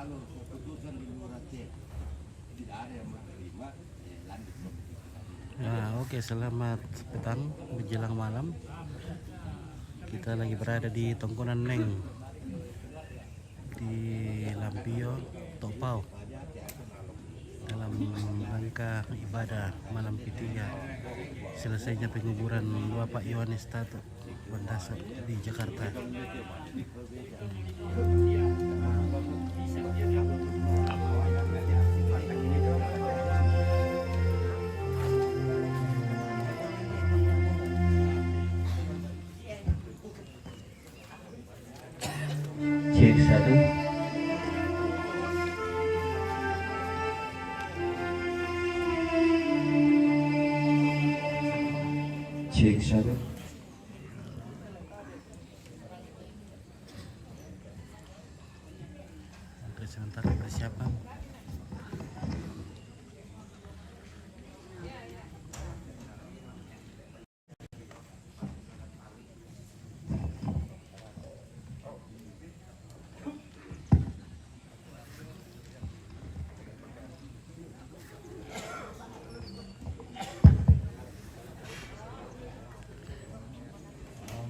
kalau keputusan di Lurah Cek tidak ada yang menerima, lanjut. Nah, oke, selamat petang menjelang malam. Kita lagi berada di Tongkonan Neng di Lampio, Topau, dalam rangka ibadah malam ketiga selesainya penguburan Bapak Yohanes Tato Bandaso di Jakarta. Cek satu. Cek satu. Oke, sementara persiapan.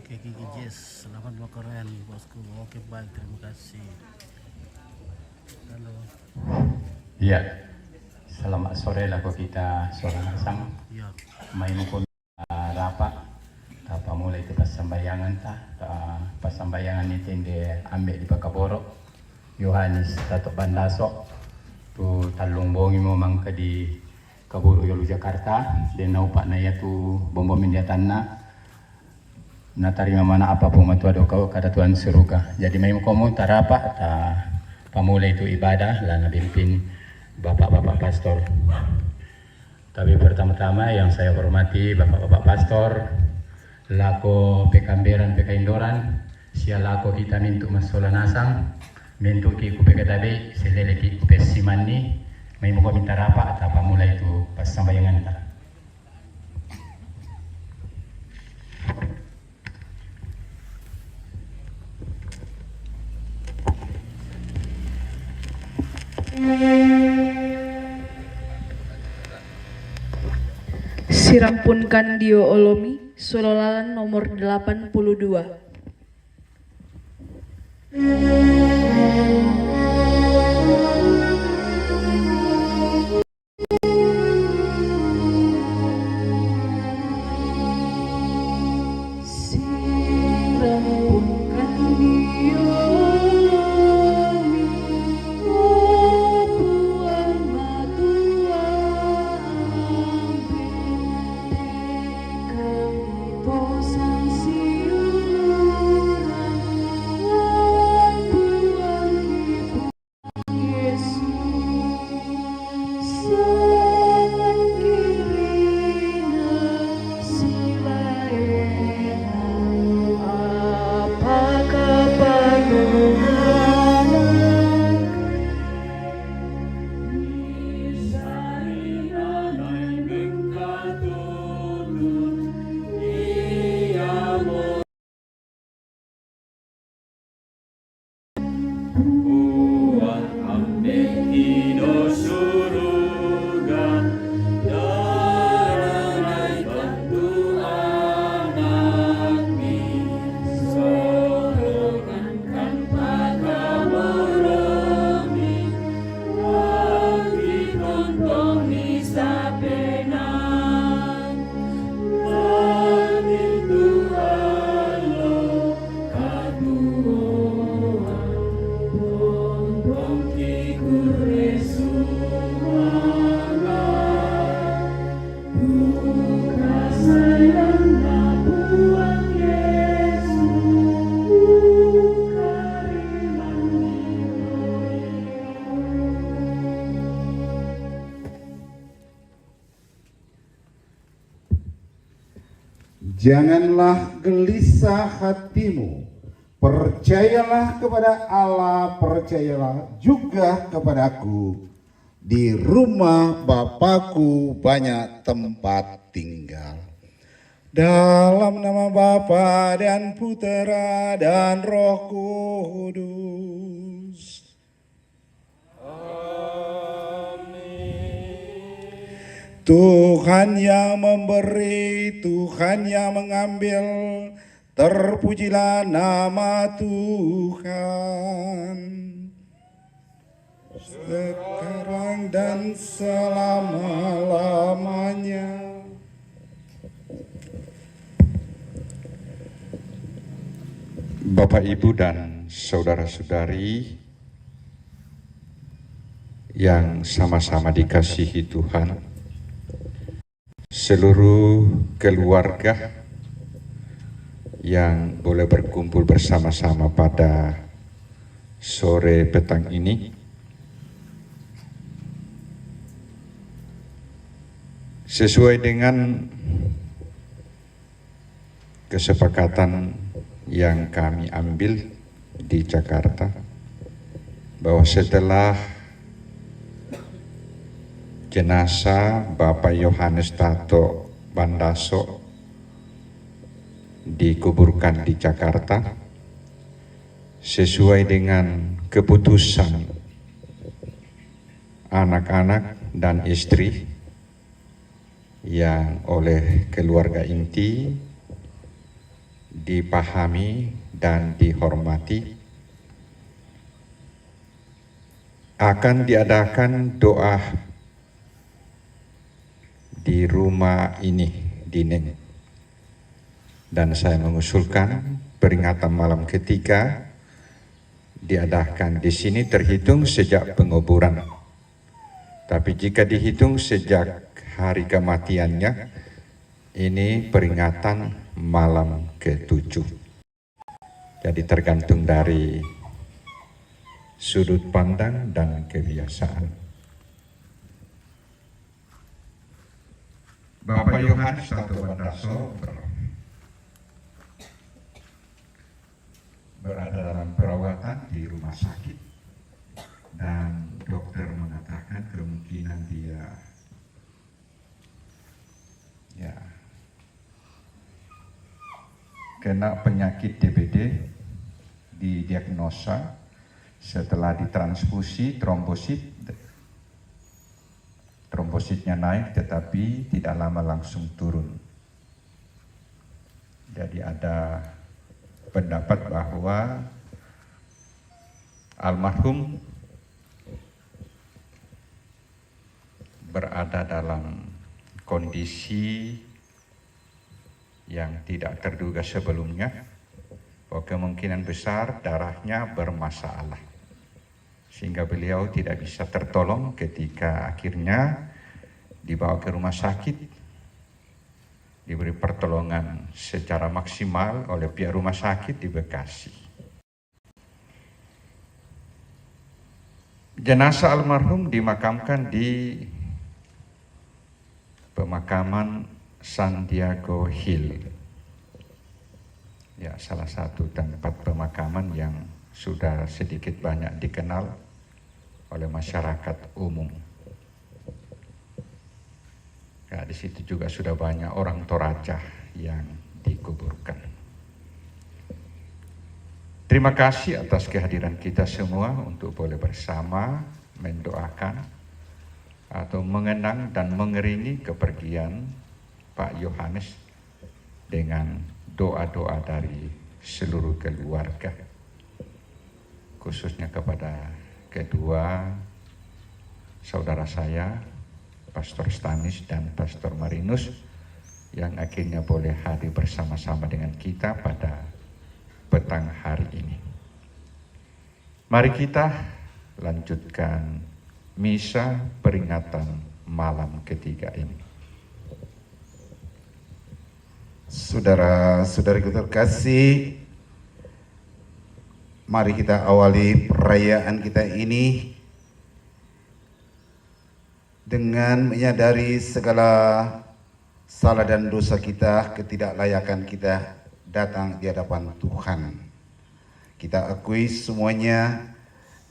Oke, Gigi Jess, selamat makan bosku. Oke, baik, terima kasih. Halo. Iya. Selamat sore lah kita sore sang. Ya. Main pun rapat. Apa mulai itu pasambayangan ta. Pasambayangan itu dia ambil di Pakaboro. Yohanes Tato Bandaso. Tu talung bongi mo mangka di Kaburu Yolu Jakarta. Dan naupak na ya tu bombo mindiatan na. Natarima mana apa pun matu ada kau kata Tuhan seruka. Jadi mai komo tarapa pamulai itu ibadah lah nabimpin bapak-bapak pastor. Tapi pertama-tama yang saya hormati bapak-bapak pastor, lako pekamberan pekaindoran, sia lako kita mintu masola nasang, mintu ki kupekatabe, selele ki kupesimani, mai mo minta rapa atau pamulai itu pas sambayangan ta. Sirampunkan Dio Olomi, Sololan nomor 82. Janganlah gelisah hatimu, percayalah kepada Allah, percayalah juga kepadaku. Di rumah Bapakku banyak tempat tinggal. Dalam nama Bapa dan Putera dan Roh Kudus. Tuhan yang memberi, Tuhan yang mengambil, terpujilah nama Tuhan. Sekarang dan selama-lamanya. Bapak, Ibu, dan saudara-saudari yang sama-sama dikasihi Tuhan, seluruh keluarga yang boleh berkumpul bersama-sama pada sore petang ini, sesuai dengan kesepakatan yang kami ambil di Jakarta, bahwa setelah jenazah Bapak Yohanes Tato Bandaso dikuburkan di Jakarta, sesuai dengan keputusan anak-anak dan istri yang oleh keluarga inti dipahami dan dihormati, akan diadakan doa di rumah ini di Neng. Dan saya mengusulkan peringatan malam ketiga diadakan di sini terhitung sejak penguburan. Tapi jika dihitung sejak hari kematiannya, ini peringatan malam ke-7. Jadi tergantung dari sudut pandang dan kebiasaan. Bapak Yohanes Tato Bandaso berada dalam perawatan di rumah sakit, dan dokter mengatakan kemungkinan dia kena penyakit DBD, didiagnosa setelah ditransfusi trombositnya naik tetapi tidak lama langsung turun. Jadi ada pendapat bahwa almarhum berada dalam kondisi yang tidak terduga sebelumnya, bahwa kemungkinan besar darahnya bermasalah, sehingga beliau tidak bisa tertolong ketika akhirnya dibawa ke rumah sakit, diberi pertolongan secara maksimal oleh pihak rumah sakit di Bekasi. Jenazah almarhum dimakamkan di pemakaman Santiago Hill, ya, salah satu tempat pemakaman yang sudah sedikit banyak dikenal oleh masyarakat umum. Ya, di situ juga sudah banyak orang Toraja yang dikuburkan. Terima kasih atas kehadiran kita semua untuk boleh bersama mendoakan atau mengenang dan mengiringi kepergian Pak Yohanes dengan doa-doa dari seluruh keluarga, khususnya kepada kedua saudara saya, Pastor Stanis dan Pastor Marinus, yang akhirnya boleh hadir bersama-sama dengan kita pada petang hari ini. Mari kita lanjutkan misa peringatan malam ketiga ini. Saudara-saudariku terkasih, mari kita awali perayaan kita ini dengan menyadari segala salah dan dosa kita, ketidaklayakan kita datang di hadapan Tuhan. Kita akui semuanya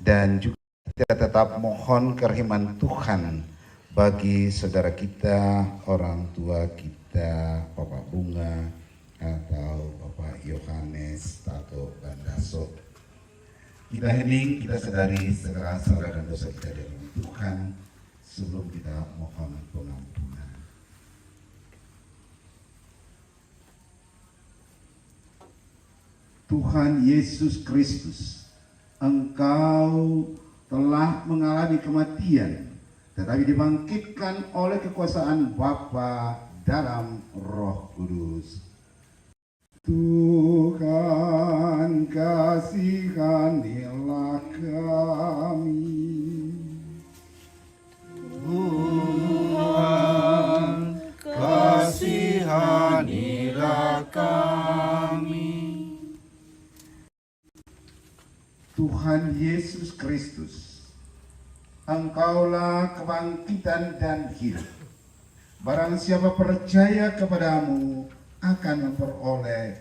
dan juga kita tetap mohon kerahiman Tuhan bagi saudara kita, orang tua kita, Bapak Bunga atau Bapak Yohanes Tato Bandaso. Kita hening, kita sadari segala salah dan dosa kita di hadapan Tuhan, sebelum kita mohon pengampunan. Tuhan Yesus Kristus, Engkau telah mengalami kematian, tetapi dibangkitkan oleh kekuasaan Bapa dalam Roh Kudus. Tuhan, kasihanilah kami. Tuhan, kasihanilah kami. Tuhan Yesus Kristus, Engkaulah kebangkitan dan hidup. Barang siapa percaya kepadamu akan memperoleh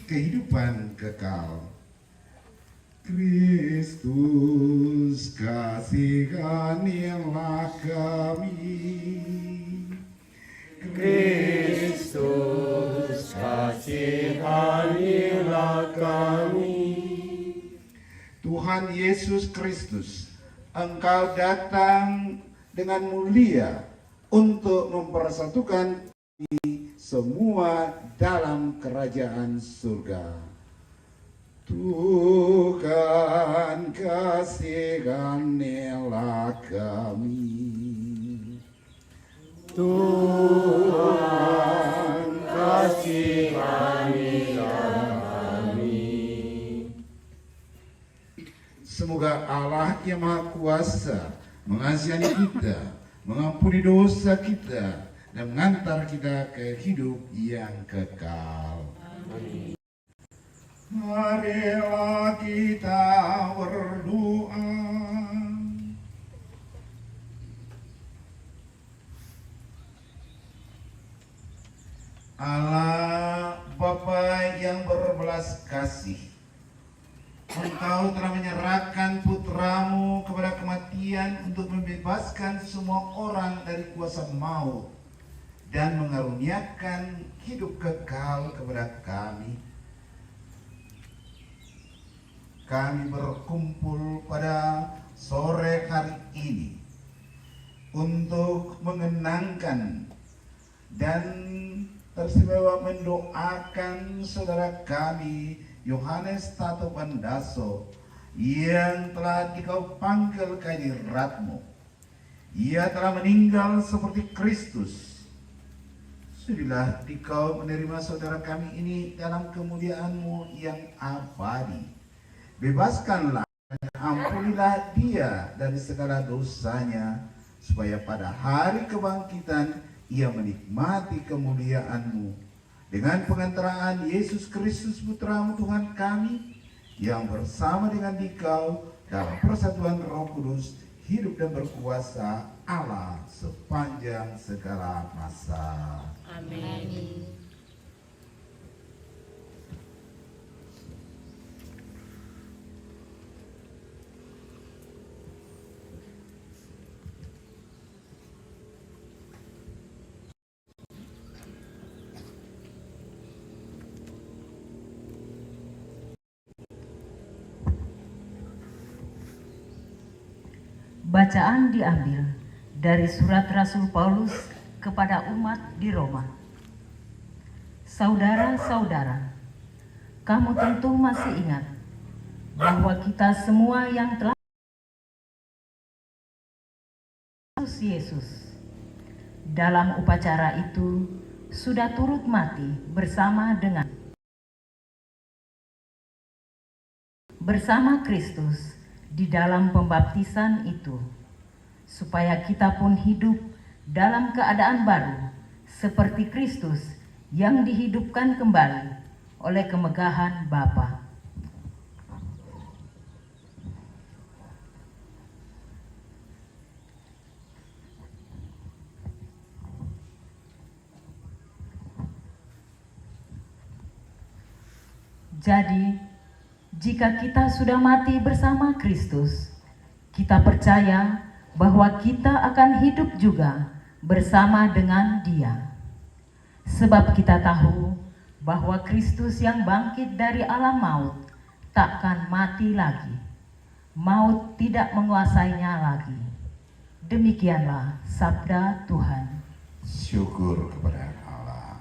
kehidupan kekal. Kristus, kasihanilah kami. Kristus, kasihanilah kami. Tuhan Yesus Kristus, Engkau datang dengan mulia untuk mempersatukan semua dalam kerajaan surga. Tuhan, kasihanilah kami. Tuhan, kasihanilah kami. Semoga Allah yang Maha Kuasa mengasihani kita, mengampuni dosa kita, dan mengantar kita ke hidup yang kekal. Amin. Marilah kita berdoa. Allah Bapa yang berbelas kasih, Engkau telah menyerahkan putramu kepada kematian untuk membebaskan semua orang dari kuasa maut dan mengaruniakan hidup kekal kepada kami. Kami berkumpul pada sore hari ini untuk mengenangkan dan teristimewa mendoakan saudara kami Yohanes Tato Bandaso yang telah Dikau panggil ke hadirat-Mu. Ia telah meninggal seperti Kristus. Sudilah Dikau menerima saudara kami ini dalam kemuliaan-Mu yang abadi. Bebaskanlah dan ampunilah dia dari segala dosanya, supaya pada hari kebangkitan ia menikmati kemuliaan-Mu dengan pengantaraan Yesus Kristus Putra-Mu Tuhan kami, yang bersama dengan Dikau dalam persatuan Roh Kudus hidup dan berkuasa Allah sepanjang segala masa. Amin. Bacaan diambil dari surat Rasul Paulus kepada umat di Roma. Saudara-saudara, kamu tentu masih ingat bahwa kita semua yang telah Yesus dalam upacara itu sudah turut mati bersama Kristus di dalam pembaptisan itu, supaya kita pun hidup dalam keadaan baru seperti Kristus yang dihidupkan kembali oleh kemegahan Bapa. Jadi, jika kita sudah mati bersama Kristus, kita percaya bahwa kita akan hidup juga bersama dengan Dia. Sebab kita tahu bahwa Kristus yang bangkit dari alam maut takkan mati lagi. Maut tidak menguasainya lagi. Demikianlah sabda Tuhan. Syukur kepada Allah.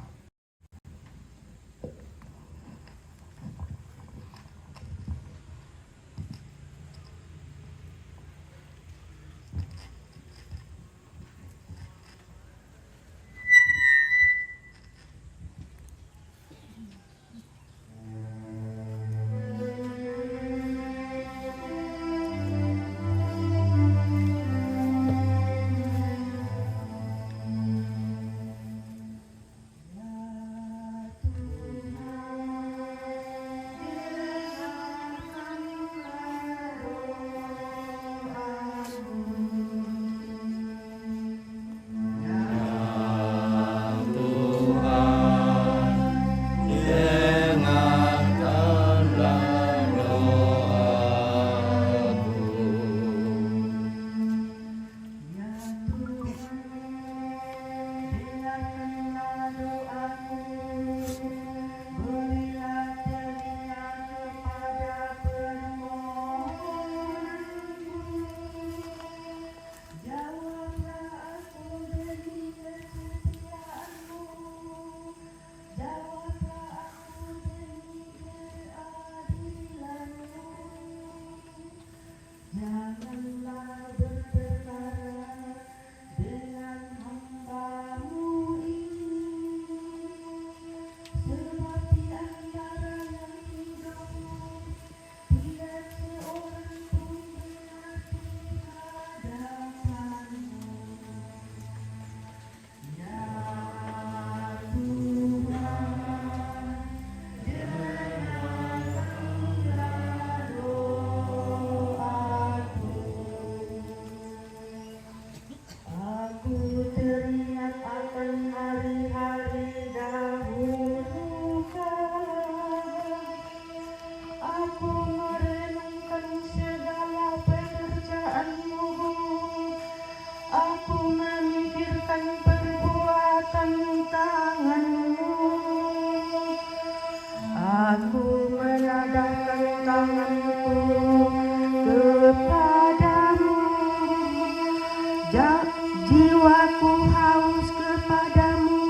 Jiwaku haus kepadamu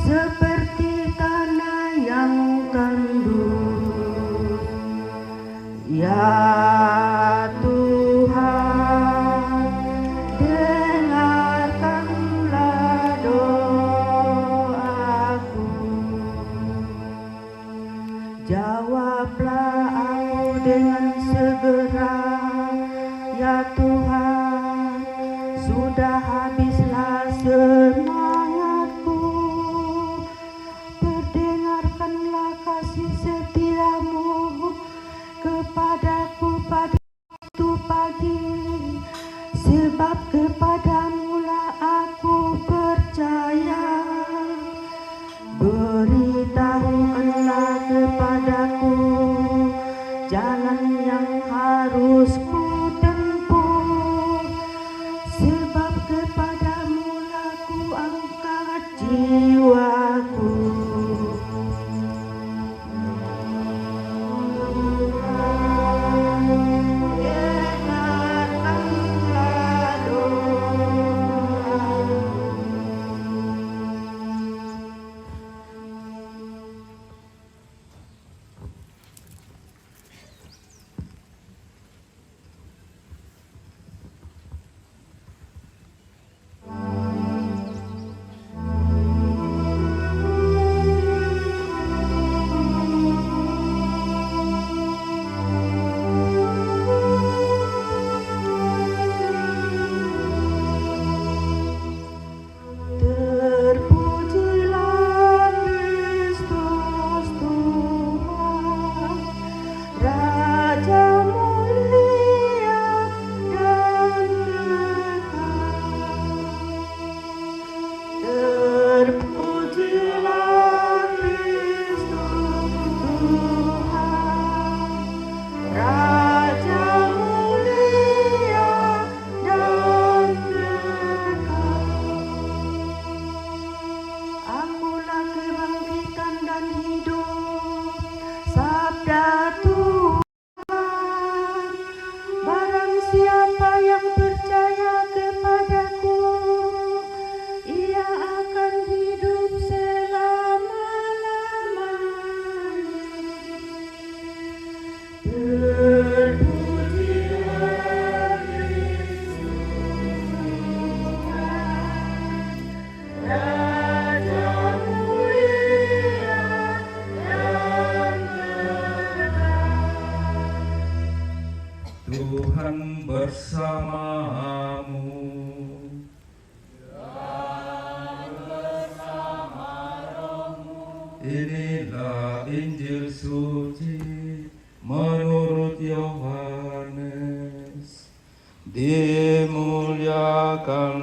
seperti tanah yang tandus. Ya Tuhan, dengarkanlah doaku. Jawablah aku dengan segera, ya Tuhan. Sudah habislah semangatku. Perdengarkanlah kasih setiamu kepadaku pada waktu pagi, sebab kepadamulah aku percaya. Beritahukanlah kepadaku jalan yang harus ku tempuh, sebab kepadamulah ku angkat jiwaku. Dengarkanlah doaku.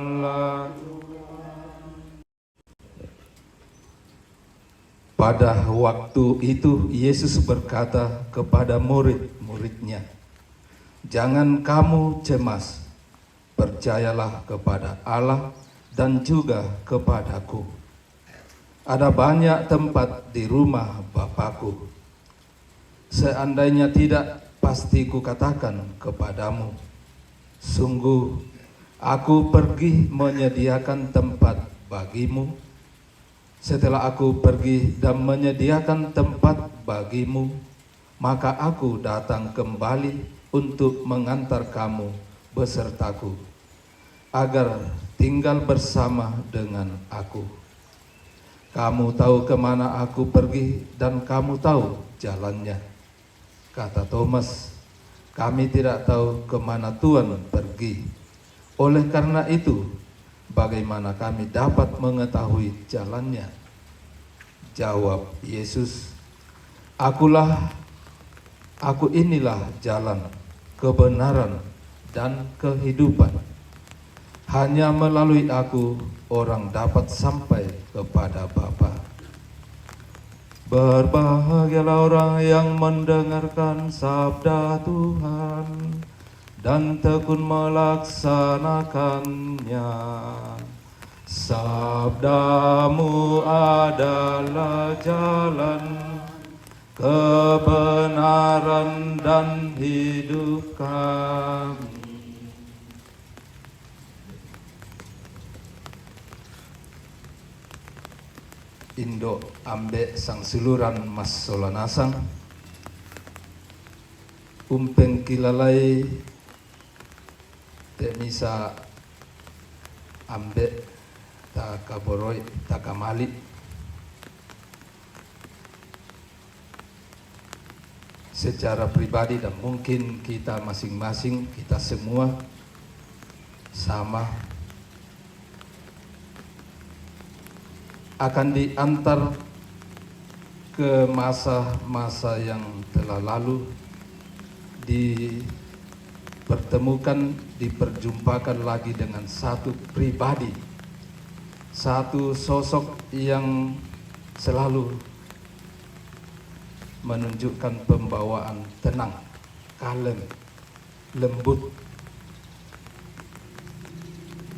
Allah. Pada waktu itu Yesus berkata kepada murid-muridnya, "Jangan kamu cemas, percayalah kepada Allah dan juga kepadaku. Ada banyak tempat di rumah Bapakku. Seandainya tidak, pasti kukatakan kepadamu, sungguh aku pergi menyediakan tempat bagimu. Setelah aku pergi dan menyediakan tempat bagimu, maka aku datang kembali untuk mengantar kamu besertaku, agar tinggal bersama dengan aku. Kamu tahu kemana aku pergi dan kamu tahu jalannya." Kata Thomas, "Kami tidak tahu kemana Tuhan pergi. Oleh karena itu, bagaimana kami dapat mengetahui jalannya?" Jawab Yesus, Aku inilah jalan, kebenaran, dan kehidupan. Hanya melalui aku orang dapat sampai kepada Bapa. Berbahagialah orang yang mendengarkan sabda Tuhan dan tekun melaksanakannya. Sabdamu adalah jalan, kebenaran, dan hidup kami. Indo ambe sang suluran mas solanasang, umpeng kilalai temisa ambe takaboroi takamali. Secara pribadi dan mungkin kita masing-masing, kita semua sama akan diantar ke masa-masa yang telah lalu, dipertemukan, diperjumpakan lagi dengan satu pribadi, satu sosok yang selalu menunjukkan pembawaan tenang, kalem, lembut.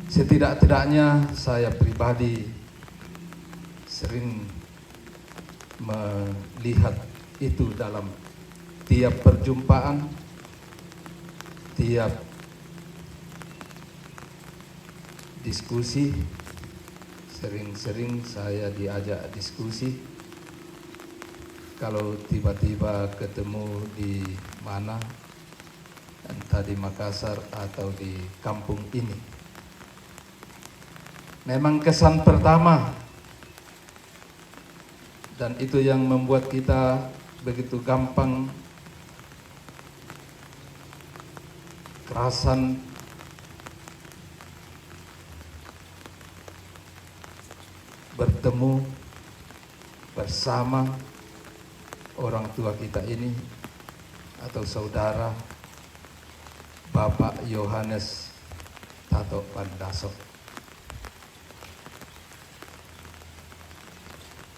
Setidak-tidaknya saya pribadi sering melihat itu dalam tiap perjumpaan, tiap diskusi. Sering-sering saya diajak diskusi. Kalau tiba-tiba ketemu di mana, entah di Makassar atau di kampung ini, memang kesan pertama, dan itu yang membuat kita begitu gampang kerasan bertemu bersama orang tua kita ini atau saudara Bapak Yohanes Tato Bandaso.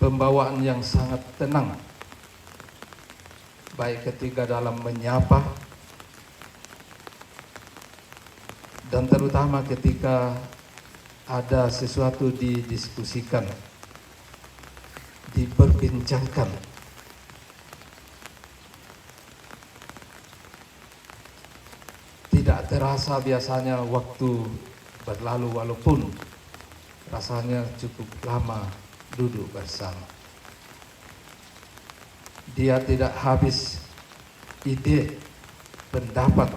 Pembawaan yang sangat tenang, baik ketika dalam menyapa dan terutama ketika ada sesuatu didiskusikan, diperbincangkan. Tidak terasa biasanya waktu berlalu walaupun rasanya cukup lama duduk bersama. Dia tidak habis ide, pendapat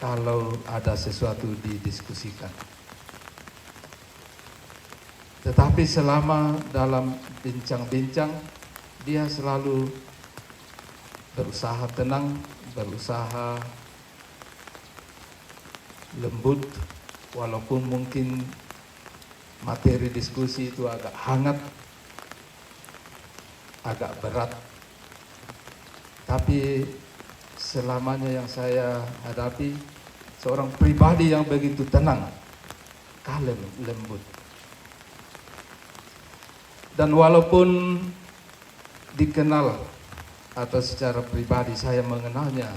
kalau ada sesuatu didiskusikan. Tetapi selama dalam bincang-bincang, dia selalu berusaha tenang, berusaha lembut, walaupun mungkin materi diskusi itu agak hangat, agak berat. Tapi selamanya yang saya hadapi, seorang pribadi yang begitu tenang, kalem, lembut. Dan walaupun dikenal atau secara pribadi saya mengenalnya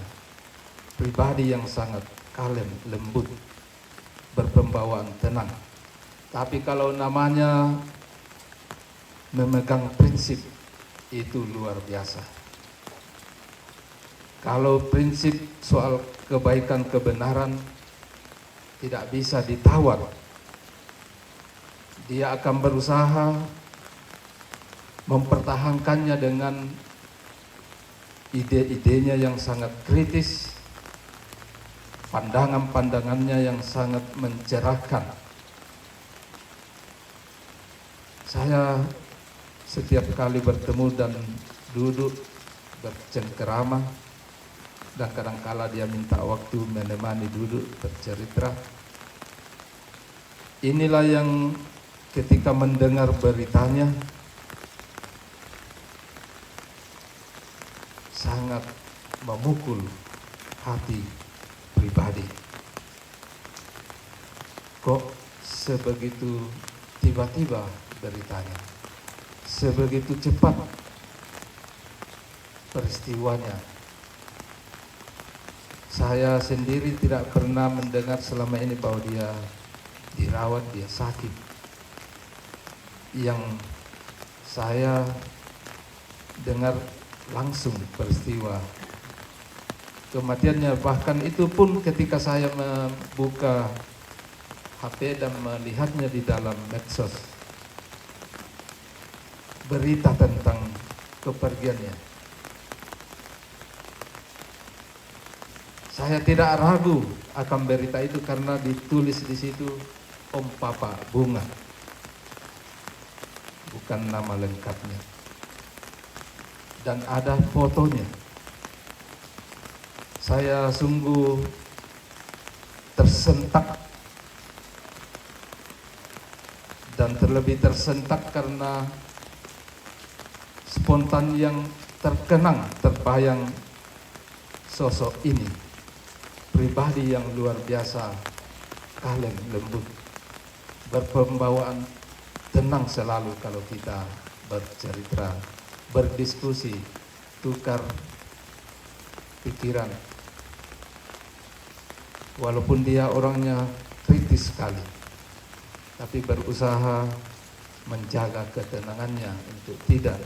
pribadi yang sangat kalem, lembut, berpembawaan tenang. Tapi kalau namanya memegang prinsip, itu luar biasa. Kalau prinsip soal kebaikan kebenaran tidak bisa ditawar, dia akan berusaha mempertahankannya dengan ide-idenya yang sangat kritis, pandangan-pandangannya yang sangat mencerahkan. Saya setiap kali bertemu dan duduk bercengkerama, dan kadangkala dia minta waktu menemani duduk bercerita. Inilah yang ketika mendengar beritanya sangat memukul hati pribadi. Kok sebegitu tiba-tiba beritanya, sebegitu cepat peristiwanya. Saya sendiri tidak pernah mendengar selama ini bahwa dia dirawat, dia sakit. Yang saya dengar langsung peristiwa kematiannya, bahkan itu pun ketika saya membuka HP dan melihatnya di dalam medsos, berita tentang kepergiannya. Saya tidak ragu akan berita itu karena ditulis di situ Om Papa Bunga, bukan nama lengkapnya, dan ada fotonya. Saya sungguh tersentak, dan terlebih tersentak karena spontan yang terkenang, terbayang sosok ini, pribadi yang luar biasa, kalem, lembut, berpembawaan tenang selalu kalau kita bercerita, berdiskusi, tukar pikiran. Walaupun dia orangnya kritis sekali, tapi berusaha menjaga ketenangannya untuk tidak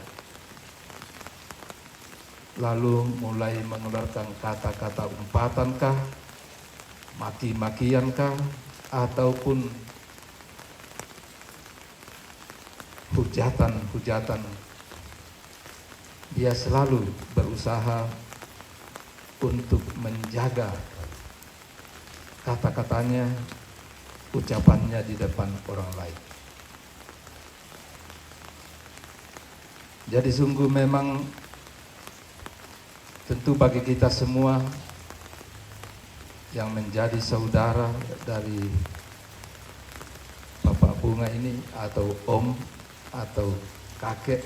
lalu mulai mengeluarkan kata-kata umpatankah, maki-makiankah, ataupun hujatan-hujatan. Dia selalu berusaha untuk menjaga kata-katanya, ucapannya di depan orang lain. Jadi sungguh memang tentu bagi kita semua yang menjadi saudara dari Bapak Bunga ini, atau om atau kakek,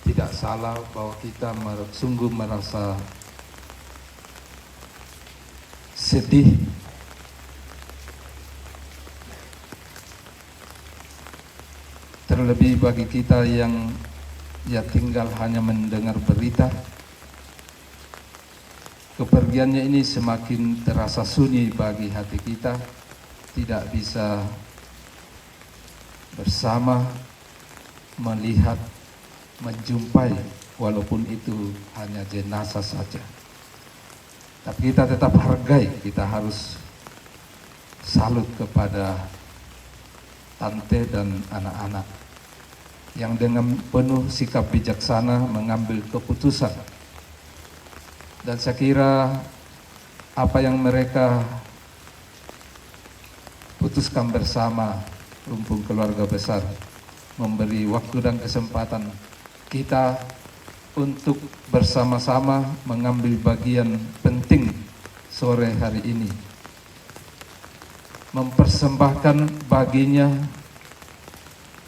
tidak salah bahwa kita sungguh merasa sedih terlebih bagi kita yang tinggal hanya mendengar berita. Kepergiannya ini semakin terasa sunyi bagi hati kita, tidak bisa bersama melihat, menjumpai, walaupun itu hanya jenazah saja. Tapi kita tetap hargai, kita harus salut kepada tante dan anak-anak yang dengan penuh sikap bijaksana mengambil keputusan. Dan saya kira apa yang mereka putuskan bersama rumpun keluarga besar memberi waktu dan kesempatan kita untuk bersama-sama mengambil bagian penting sore hari ini, mempersembahkan baginya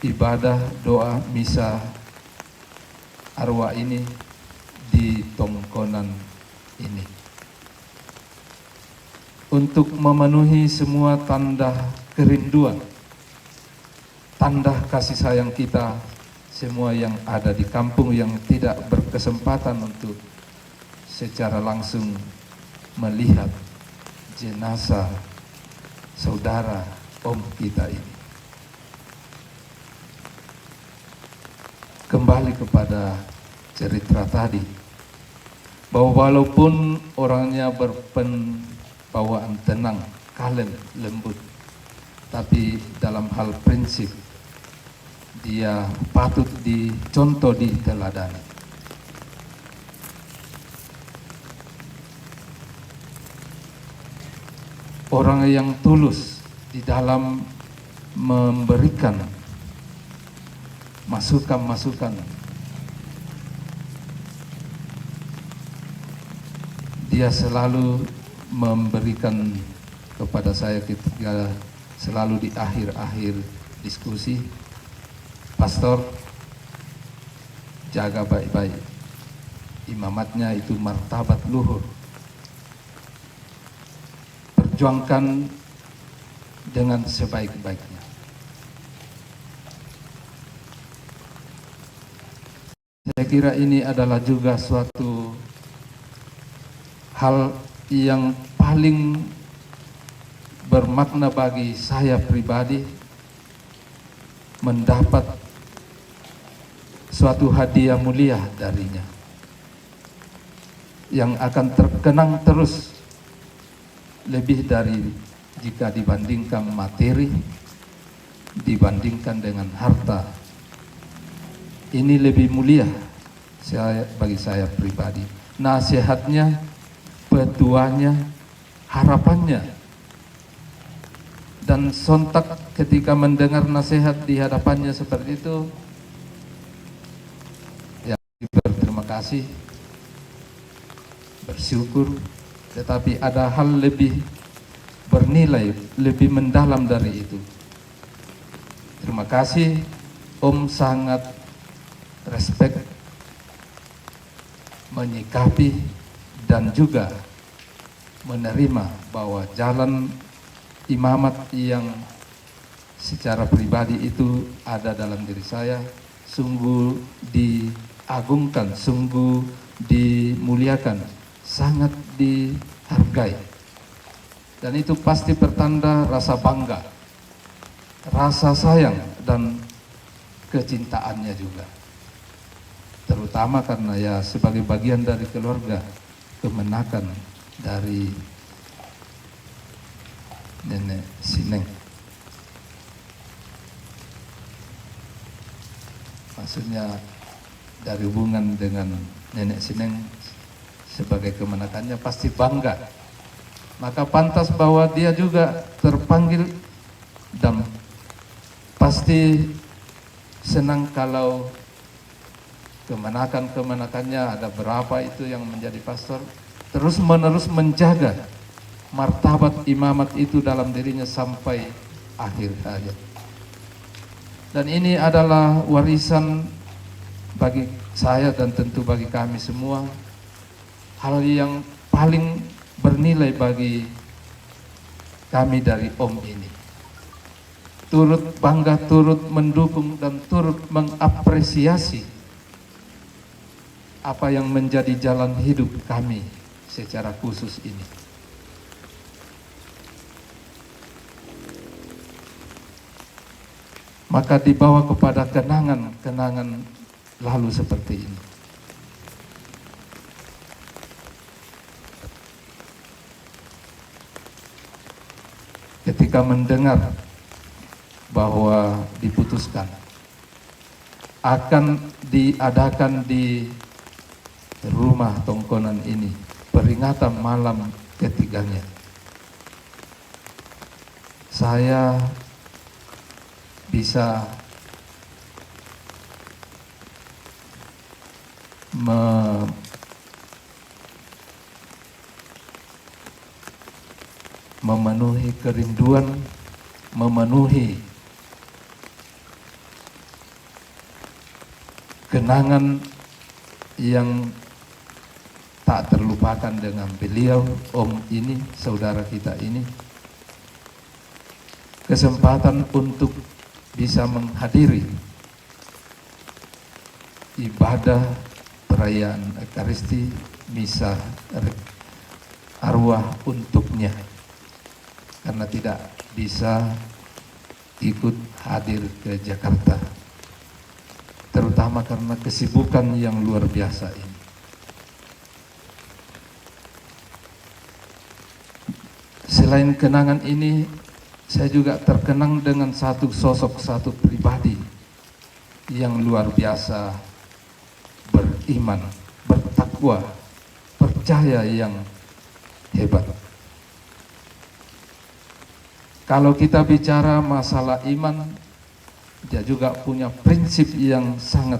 ibadah doa misa arwah ini di tongkonan ini. untuk memenuhi semua tanda kerinduan, tanda kasih sayang kita semua yang ada di kampung yang tidak berkesempatan untuk secara langsung melihat jenazah saudara om kita ini. Kembali kepada cerita tadi, bahwa walaupun orangnya berpenbawaan tenang, kalem, lembut, tapi dalam hal prinsip dia patut dicontoh, diteladani. Orang yang tulus di dalam memberikan masukan-masukan. Dia selalu memberikan kepada saya ketika selalu di akhir-akhir diskusi, pastor, jaga baik-baik imamatnya, itu martabat luhur, perjuangkan dengan sebaik-baiknya. Saya kira ini adalah juga suatu hal yang paling bermakna bagi saya pribadi, mendapat suatu hadiah mulia darinya yang akan terkenang terus, lebih dari jika dibandingkan materi, dibandingkan dengan harta. Ini lebih mulia bagi saya pribadi. Nasihatnya, petuanya, harapannya. Dan sontak ketika mendengar nasihat di hadapannya seperti itu, ya berterima kasih, bersyukur, tetapi ada hal lebih bernilai, lebih mendalam dari itu. Terima kasih, Om, sangat respect, menyikapi dan juga menerima bahwa jalan imamat yang secara pribadi itu ada dalam diri saya, sungguh diagungkan, sungguh dimuliakan, sangat dihargai. Dan itu pasti pertanda rasa bangga, rasa sayang dan kecintaannya juga. Terutama karena ya sebagai bagian dari keluarga, kemenakan dari Nenek Sineng. Maksudnya dari hubungan dengan Nenek Sineng sebagai kemenakannya pasti bangga. Maka pantas bahwa dia juga terpanggil dan pasti senang kalau kemenakannya ada berapa itu yang menjadi pastor, terus menerus menjaga martabat imamat itu dalam dirinya sampai akhir hayat. Dan ini adalah warisan bagi saya dan tentu bagi kami semua, hal yang paling bernilai bagi kami dari Om ini. Turut bangga, turut mendukung dan turut mengapresiasi apa yang menjadi jalan hidup kami secara khusus ini. Maka dibawa kepada kenangan-kenangan lalu seperti ini. Ketika mendengar bahwa diputuskan akan diadakan di rumah Tongkonan ini peringatan malam ketiganya, saya bisa memenuhi kerinduan, memenuhi kenangan yang tak terlupakan dengan beliau, Om ini, saudara kita ini, kesempatan untuk bisa menghadiri ibadah perayaan Ekaristi misa arwah untuknya, karena tidak bisa ikut hadir ke Jakarta, terutama karena kesibukan yang luar biasa ini. Selain kenangan ini, saya juga terkenang dengan satu sosok, satu pribadi yang luar biasa beriman, bertakwa, percaya yang hebat. Kalau kita bicara masalah iman, dia juga punya prinsip yang sangat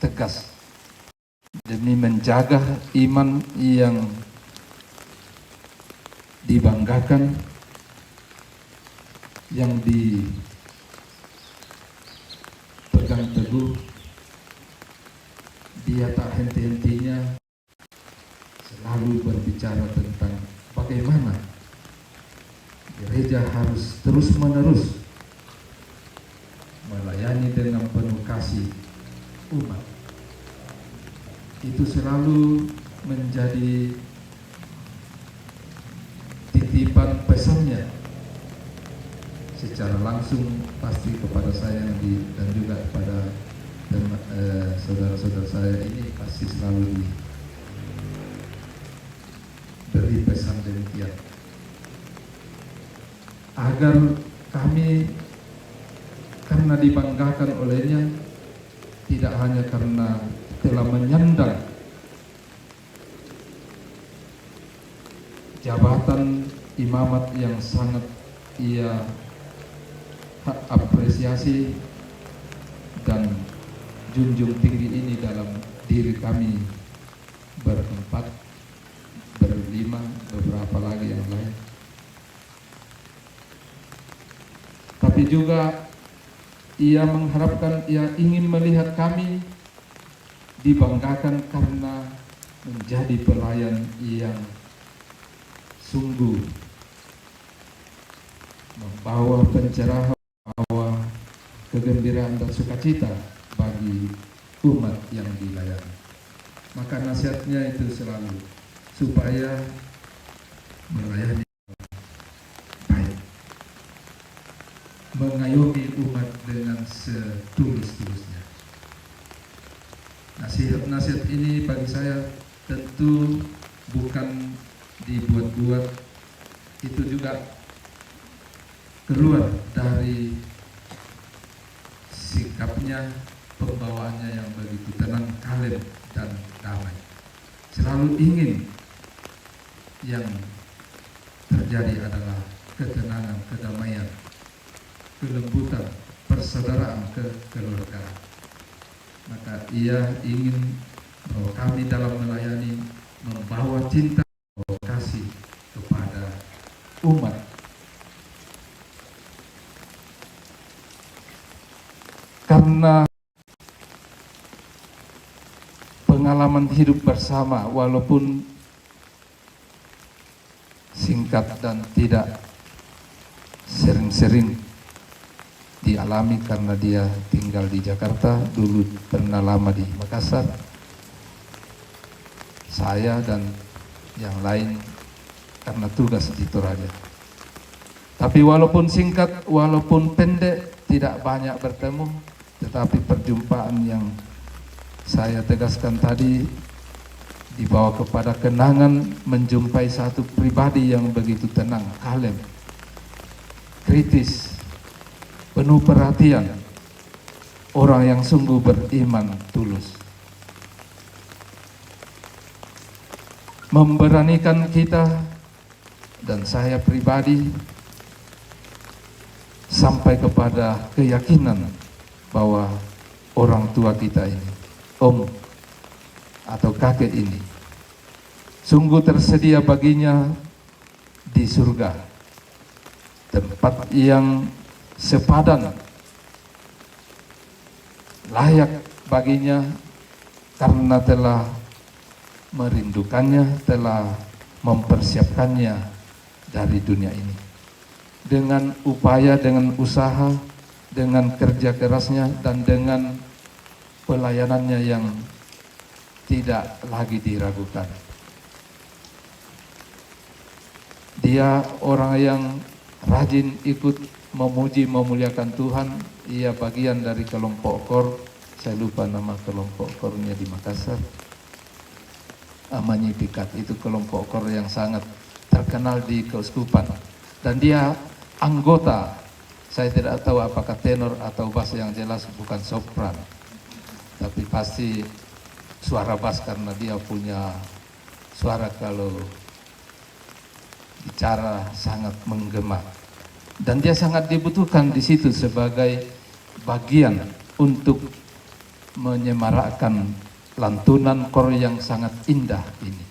tegas demi menjaga iman yang dibanggakan, yang dipegang teguh. Dia tak henti-hentinya selalu berbicara tentang bagaimana gereja harus terus-menerus melayani dengan penuh kasih umat. Itu selalu menjadi titipan pesannya secara langsung pasti kepada saya dan juga kepada saudara-saudara saya ini pasti selalu beri pesan demikian, agar kami karena dibanggakan olehnya, tidak hanya karena telah menyandang jabatan imamat yang sangat ia apresiasi dan junjung tinggi ini dalam diri kami berempat, berlima, beberapa lagi yang lain, tapi juga ia mengharapkan, ia ingin melihat kami dibanggakan karena menjadi pelayan yang sungguh membawa pencerahan, membawa kegembiraan dan sukacita bagi umat yang dilayani. Maka nasihatnya itu selalu supaya melayani baik, mengayomi umat dengan setulus-tulusnya. Nasihat-nasihat ini bagi saya tentu bukan dibuat-buat, itu juga keluar dari sikapnya, pembawaannya yang begitu tenang, kalem, dan damai. Selalu ingin yang terjadi adalah ketenangan, kedamaian, kelembutan, persaudaraan, kekeluargaan. Maka ia ingin bahwa kami dalam melayani membawa cinta, membawa kasih kepada umat. Karena pengalaman hidup bersama, walaupun singkat dan tidak sering-sering dialami karena dia tinggal di Jakarta, dulu pernah lama di Makassar, saya dan yang lain karena tugas di Toraja. Tapi walaupun singkat, walaupun pendek, tidak banyak bertemu, tetapi perjumpaan yang saya tegaskan tadi dibawa kepada kenangan menjumpai satu pribadi yang begitu tenang, kalem, kritis, penuh perhatian, orang yang sungguh beriman tulus, memberanikan kita dan saya pribadi sampai kepada keyakinan bahwa orang tua kita ini, om atau kakek ini, sungguh tersedia baginya di surga, tempat yang sepadan, layak baginya karena telah merindukannya, telah mempersiapkannya dari dunia ini. Dengan upaya, dengan usaha, dengan kerja kerasnya, dan dengan pelayanannya yang tidak lagi diragukan. Dia orang yang rajin ikut memuji, memuliakan Tuhan. Ia bagian dari kelompok KOR, saya lupa nama kelompok KOR-nya di Makassar. Magnificat, itu kelompok KOR yang sangat terkenal di keuskupan. Dan dia anggota, saya tidak tahu apakah tenor atau bass, yang jelas bukan sopran, tapi pasti suara bass karena dia punya suara kalau bicara sangat menggema. Dan dia sangat dibutuhkan di situ sebagai bagian untuk menyemarakkan lantunan KOR yang sangat indah ini.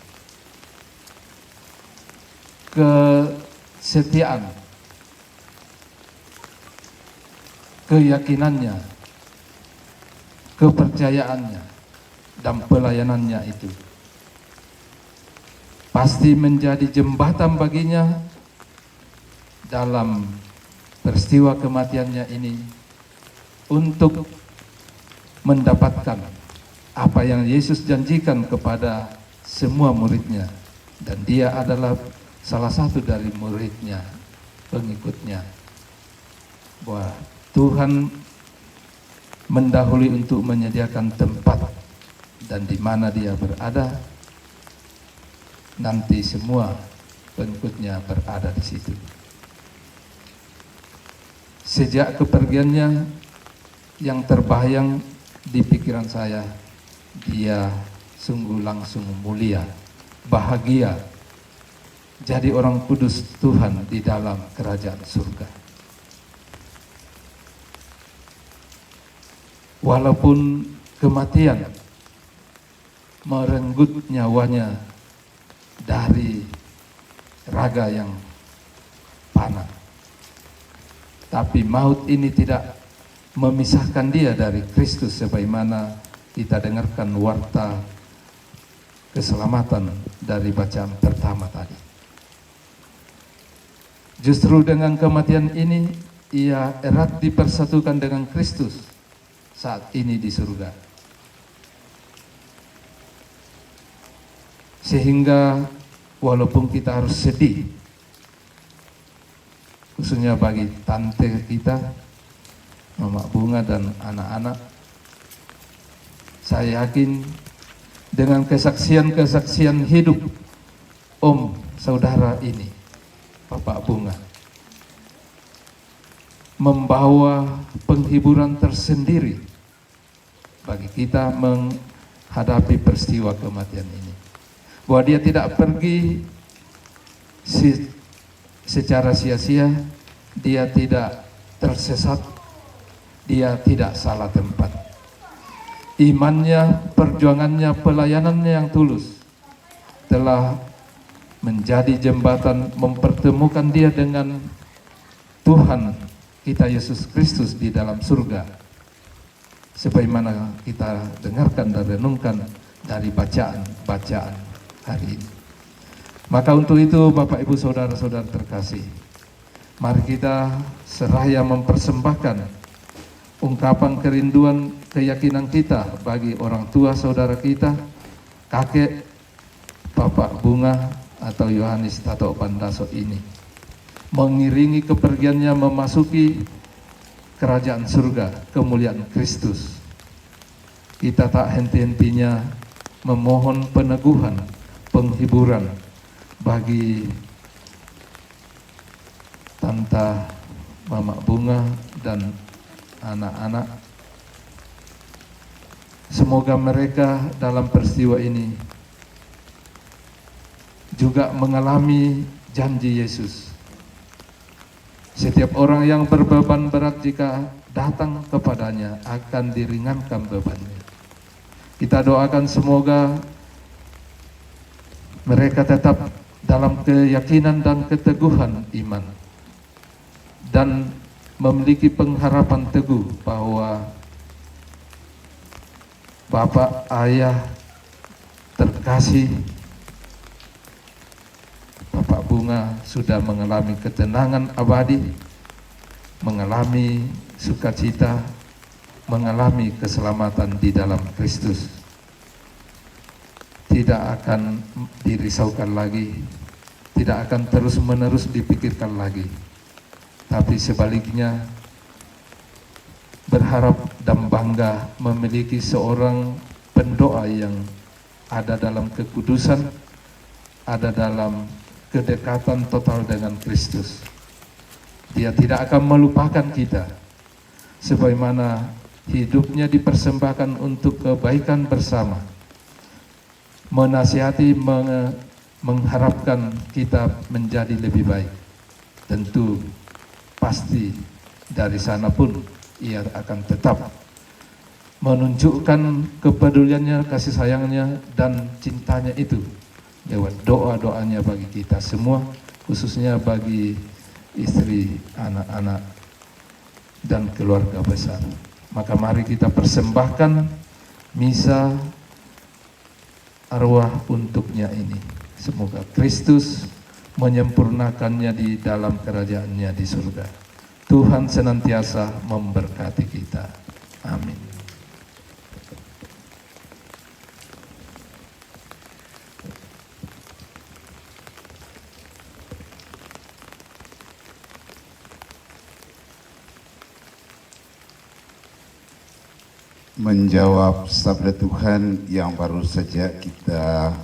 Kesetiaan, keyakinannya, kepercayaannya, dan pelayanannya itu pasti menjadi jembatan baginya dalam peristiwa kematiannya ini untuk mendapatkan apa yang Yesus janjikan kepada semua muridnya. Dan dia adalah salah satu dari muridnya, pengikutnya, bahwa Tuhan mendahului untuk menyediakan tempat, dan di mana dia berada, nanti semua pengikutnya berada di situ. Sejak kepergiannya, yang terbayang di pikiran saya, dia sungguh langsung mulia, bahagia, jadi orang kudus Tuhan di dalam kerajaan surga. Walaupun kematian merenggut nyawanya dari raga yang panah, tapi maut ini tidak memisahkan dia dari Kristus, sebagaimana kita dengarkan warta keselamatan dari bacaan pertama tadi. Justru dengan kematian ini ia erat dipersatukan dengan Kristus saat ini di surga, sehingga walaupun kita harus sedih, khususnya bagi tante kita, Mama Bunga dan anak-anak, saya yakin dengan kesaksian-kesaksian hidup Om saudara ini, Bapak Bunga, membawa penghiburan tersendiri bagi kita menghadapi peristiwa kematian ini. Bahwa dia tidak pergi secara sia-sia, dia tidak tersesat, dia tidak salah tempat. Imannya, perjuangannya, pelayanannya yang tulus telah menjadi jembatan mempertemukan dia dengan Tuhan kita Yesus Kristus di dalam surga, sebagaimana kita dengarkan dan renungkan dari bacaan-bacaan hari ini. Maka untuk itu Bapak Ibu Saudara-saudara terkasih, mari kita seraya mempersembahkan ungkapan kerinduan keyakinan kita bagi orang tua saudara kita, kakek Bapak Bunga atau Yohanes Tato Bandaso ini, mengiringi kepergiannya memasuki kerajaan surga, kemuliaan Kristus. Kita tak henti-hentinya memohon peneguhan, penghiburan bagi Tante Mama Bunga dan anak-anak. Semoga mereka dalam peristiwa ini juga mengalami janji Yesus. Setiap orang yang berbeban berat jika datang kepadanya akan diringankan bebannya. Kita doakan semoga mereka tetap dalam keyakinan dan keteguhan iman, dan memiliki pengharapan teguh bahwa Bapak, Ayah kasih Bapak Bunga sudah mengalami ketenangan abadi, mengalami sukacita, mengalami keselamatan di dalam Kristus. Tidak akan dirisaukan lagi, tidak akan terus-menerus dipikirkan lagi, tapi sebaliknya berharap dan bangga memiliki seorang pendoa yang ada dalam kekudusan, ada dalam kedekatan total dengan Kristus. Dia tidak akan melupakan kita, sebagaimana hidupnya dipersembahkan untuk kebaikan bersama, menasihati, mengharapkan kita menjadi lebih baik. Tentu pasti dari sana pun ia akan tetap menunjukkan kepeduliannya, kasih sayangnya, dan cintanya itu lewat doa-doanya bagi kita semua, khususnya bagi istri, anak-anak, dan keluarga besar. Maka mari kita persembahkan misa arwah untuknya ini. Semoga Kristus menyempurnakannya di dalam kerajaannya di surga. Tuhan senantiasa memberkati kita. Amin. Menjawab sabda Tuhan yang baru saja kita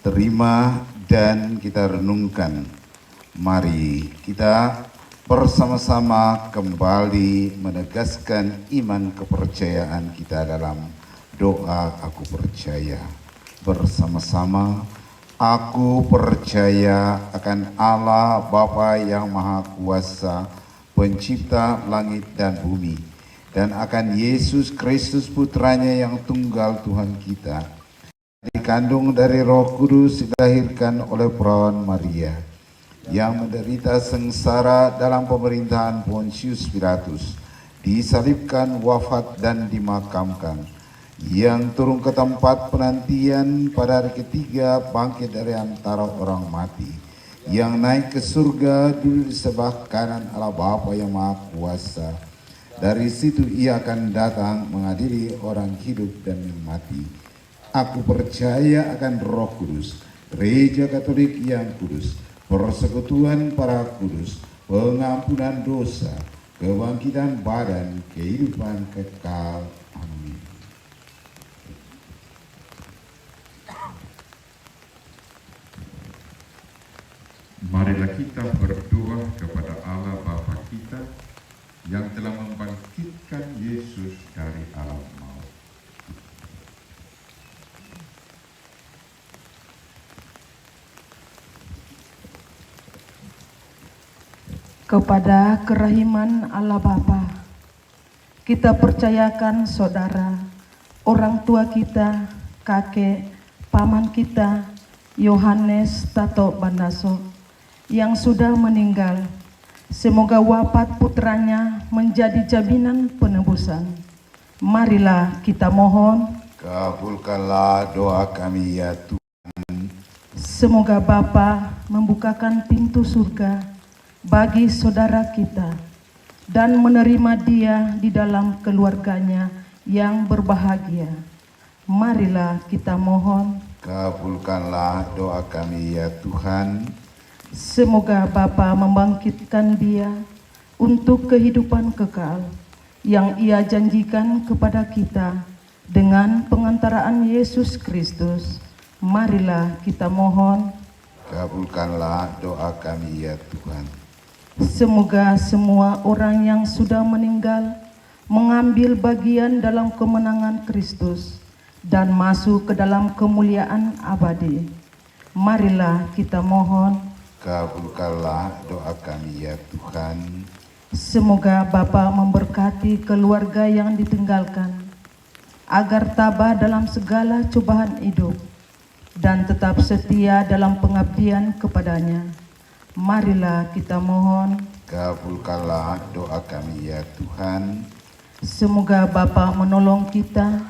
terima dan kita renungkan, mari kita bersama-sama kembali menegaskan iman kepercayaan kita dalam doa aku percaya. Bersama-sama, aku percaya akan Allah Bapa yang Maha Kuasa, pencipta langit dan bumi, dan akan Yesus Kristus putranya yang tunggal Tuhan kita, dikandung dari Roh Kudus, dilahirkan oleh perawan Maria, yang menderita sengsara dalam pemerintahan Pontius Pilatus, disalibkan, wafat dan dimakamkan, yang turun ke tempat penantian, pada hari ketiga bangkit dari antara orang mati, yang naik ke surga, duduk di sebelah kanan Allah Bapa yang Maha Kuasa. Dari situ ia akan datang mengadili orang hidup dan yang mati. Aku percaya akan Roh Kudus, Gereja Katolik yang kudus, persekutuan para kudus, pengampunan dosa, kebangkitan badan, kehidupan kekal. Amin. Marilah kita berdoa kepada Allah Bapa kita yang telah membangkitkan Yesus dari alam maut. Kepada kerahiman Allah Bapa, kita percayakan saudara, orang tua kita, kakek, paman kita, Yohanes Tato Bandaso, yang sudah meninggal. Semoga wafat putranya menjadi jaminan penebusan. Marilah kita mohon, Kabulkanlah doa kami ya Tuhan. semoga Bapa membukakan pintu surga bagi saudara kita dan menerima dia di dalam keluarganya yang berbahagia. Marilah kita mohon, Kabulkanlah doa kami ya Tuhan. semoga Bapa membangkitkan dia untuk kehidupan kekal yang ia janjikan kepada kita dengan pengantaraan Yesus Kristus. Marilah kita mohon, Kabulkanlah doa kami ya Tuhan. semoga semua orang yang sudah meninggal mengambil bagian dalam kemenangan Kristus dan masuk ke dalam kemuliaan abadi. Marilah kita mohon, Kabulkanlah doa kami ya Tuhan. semoga Bapa memberkati keluarga yang ditinggalkan, agar tabah dalam segala cobaan hidup dan tetap setia dalam pengabdian kepadanya. Marilah kita mohon, Kabulkanlah doa kami ya Tuhan. semoga Bapa menolong kita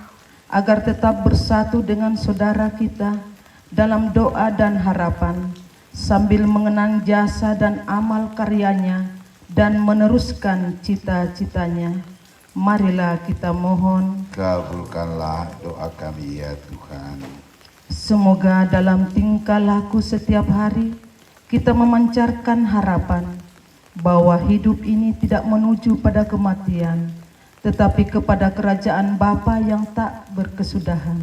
agar tetap bersatu dengan saudara kita dalam doa dan harapan, sambil mengenang jasa dan amal karyanya dan meneruskan cita-citanya. Marilah kita mohon, Kabulkanlah doa kami ya Tuhan. semoga dalam tingkah laku setiap hari kita memancarkan harapan bahwa hidup ini tidak menuju pada kematian, tetapi kepada kerajaan Bapa yang tak berkesudahan.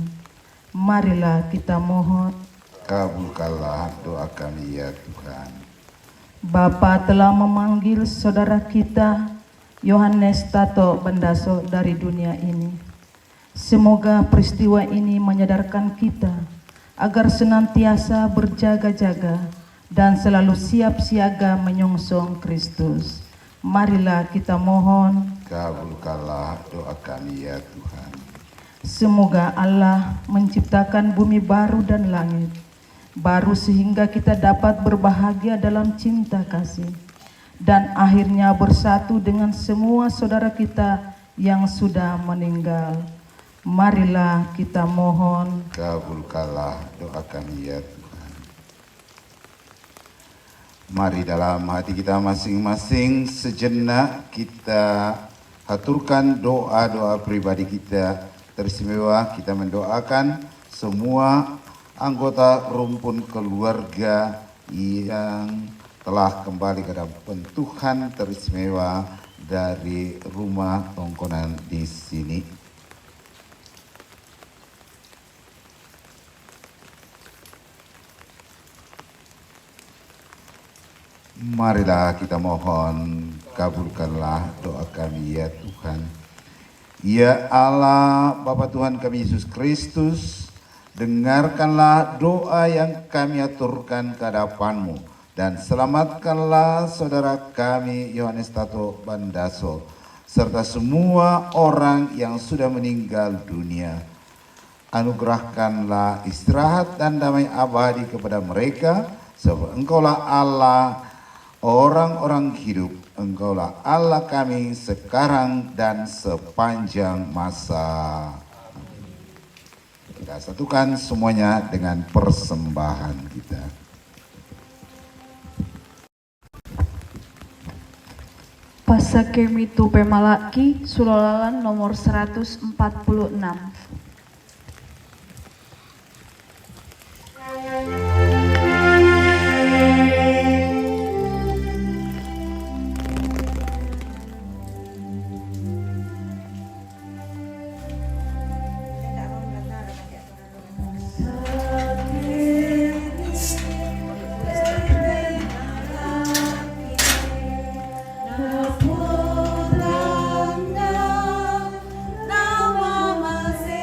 Marilah kita mohon, Kabulkanlah doa kami ya Tuhan. Bapa telah memanggil saudara kita Yohanes Tato Bandaso dari dunia ini. Semoga peristiwa ini menyadarkan kita agar senantiasa berjaga-jaga dan selalu siap siaga menyongsong Kristus. Marilah kita mohon, Kabulkanlah doa kami ya Tuhan. semoga Allah menciptakan bumi baru dan langit baru sehingga kita dapat berbahagia dalam cinta kasih dan akhirnya bersatu dengan semua saudara kita yang sudah meninggal. Marilah kita mohon, Kabulkanlah doa kami ya Tuhan. Mari dalam hati kita masing-masing sejenak kita haturkan doa-doa pribadi kita. Teristimewa kita mendoakan semua anggota rumpun keluarga yang telah kembali ke dalam pentuhan teristimewa dari rumah tongkonan di sini. Marilah kita mohon, kabulkanlah doa kami ya Tuhan. Ya Allah, Bapa Tuhan kami Yesus Kristus, dengarkanlah doa yang kami aturkan ke hadapan-Mu dan selamatkanlah saudara kami Yohanes Tato Bandaso serta semua orang yang sudah meninggal dunia. Anugerahkanlah istirahat dan damai abadi kepada mereka, sebab Engkaulah Allah orang-orang hidup. Engkaulah Allah kami sekarang dan sepanjang masa. Kita satukan semuanya dengan persembahan kita. Pasakemi tu pemalaki Sulolalan nomor 146. Nama masih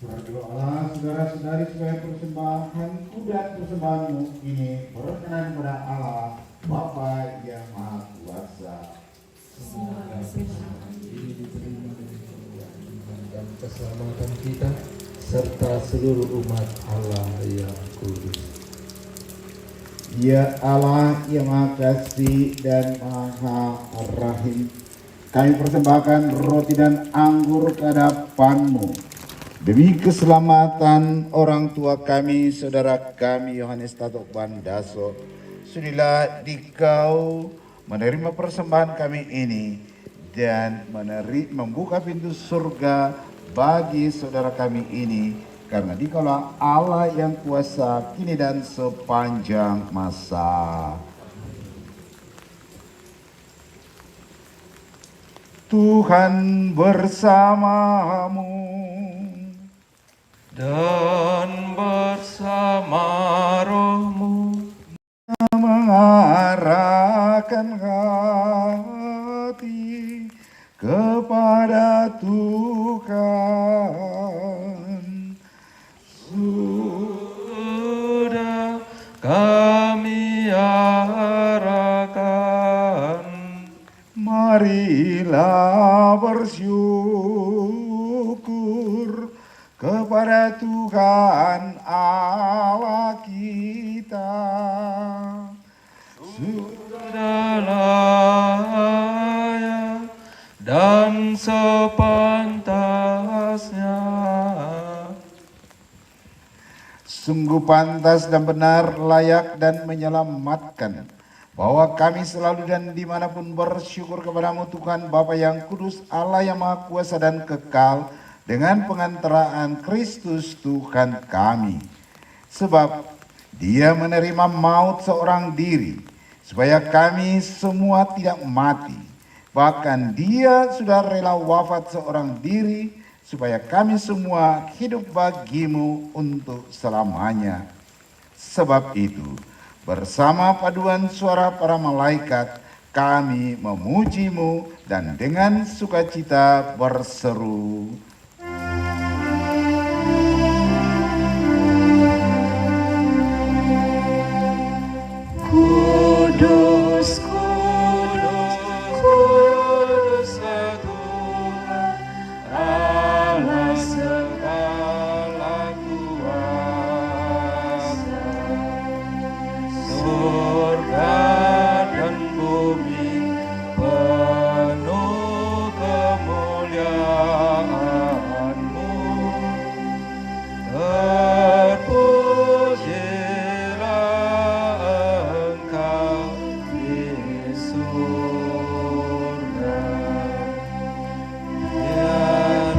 Berdoalah saudara-saudari supaya persembahanku dan persembahanmu ini berkenan kepada Allah Bapa yang Maha Kuasa. Semoga persembahan ini diterima dengan Tuhan dan keselamatan kita serta seluruh umat Allah yang kudus. Ya Allah yang Maha Kasih dan Maha Rahim, kami persembahkan roti dan anggur ke hadapan-Mu demi keselamatan orang tua kami, saudara kami Yohanes Tato Bandaso. Sudilah Dikau menerima persembahan kami ini dan membuka pintu surga bagi saudara kami ini, karena Dikaulah Allah yang kuasa kini dan sepanjang masa. Tuhan bersamamu Dan bersama rohmu, mengarahkan hati kepada Tuhan. sudah kami arahkan. Marilah bersyukur kepada Tuhan Allah kita. Sudah layak dan sepantasnya. Sungguh pantas dan benar, layak dan menyelamatkan, bahwa kami selalu dan dimanapun bersyukur kepadamu Tuhan Bapa yang kudus, Allah yang Maha Kuasa dan kekal, dengan pengantaraan Kristus Tuhan kami. Sebab Dia menerima maut seorang diri, supaya kami semua tidak mati. Bahkan Dia sudah rela wafat seorang diri, supaya kami semua hidup bagimu untuk selamanya. Sebab itu, bersama paduan suara para malaikat, kami memujimu dan dengan sukacita berseru, Kudus, kudus, kudus Tuhan, Allah segala kuasa. Surga dan bumi penuh kemuliaan-Mu. Terpujilah Engkau di surga. Biar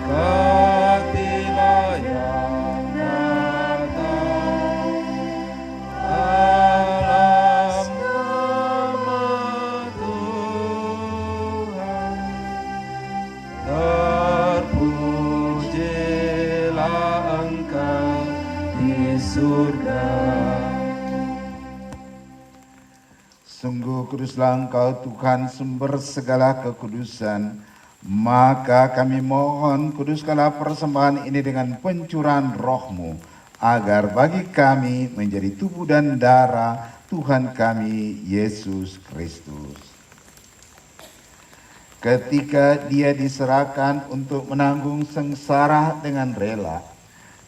berkatilah yang datang dalam nama Tuhan. Terpujilah Engkau di surga. sungguh kuduslah Engkau Tuhan, sumber segala kekudusan. Maka kami mohon, kuduskanlah persembahan ini dengan pencurahan roh-Mu, agar bagi kami menjadi tubuh dan darah Tuhan kami Yesus Kristus. Ketika Dia diserahkan untuk menanggung sengsara dengan rela,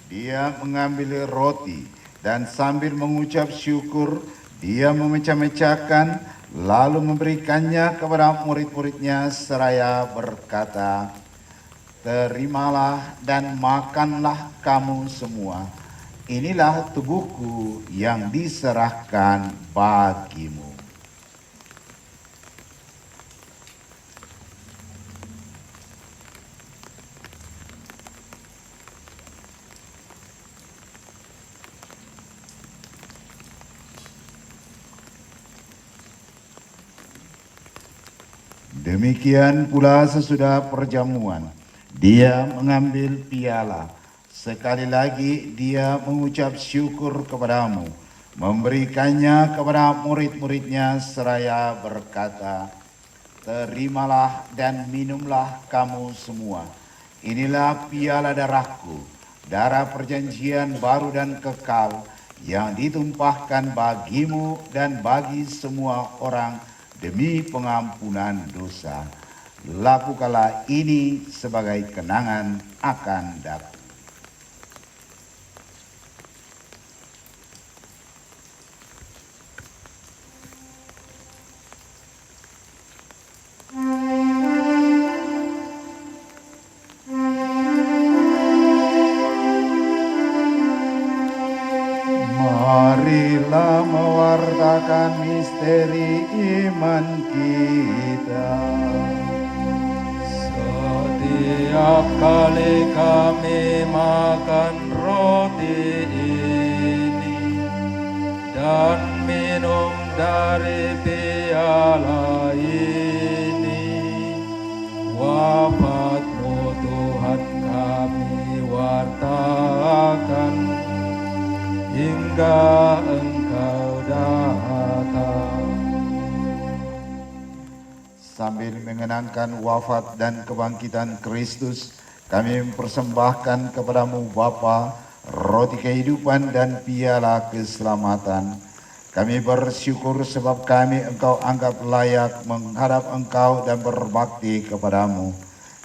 Dia mengambil roti dan sambil mengucap syukur, Dia memecah-mecahkan, lalu memberikannya kepada murid-muridnya seraya berkata, "Terimalah dan makanlah kamu semua. Inilah tubuhku yang diserahkan bagimu." Demikian pula sesudah perjamuan, Dia mengambil piala. Sekali lagi Dia mengucap syukur kepadamu, memberikannya kepada murid-muridnya seraya berkata, "Terimalah dan minumlah kamu semua. inilah piala darahku, darah perjanjian baru dan kekal, yang ditumpahkan bagimu dan bagi semua orang demi pengampunan dosa. Lakukanlah ini sebagai kenangan akan daku. Marilah mewartakan misteri iman kita. Setiap kali kami makan roti ini dan minum dari piala ini, wafat-Mu Tuhan kami wartakan hingga Engkau datang. Sambil mengenangkan wafat dan kebangkitan Kristus, kami mempersembahkan kepadamu Bapa, roti kehidupan dan piala keselamatan. Kami bersyukur sebab kami Engkau anggap layak menghadap Engkau dan berbakti kepadamu.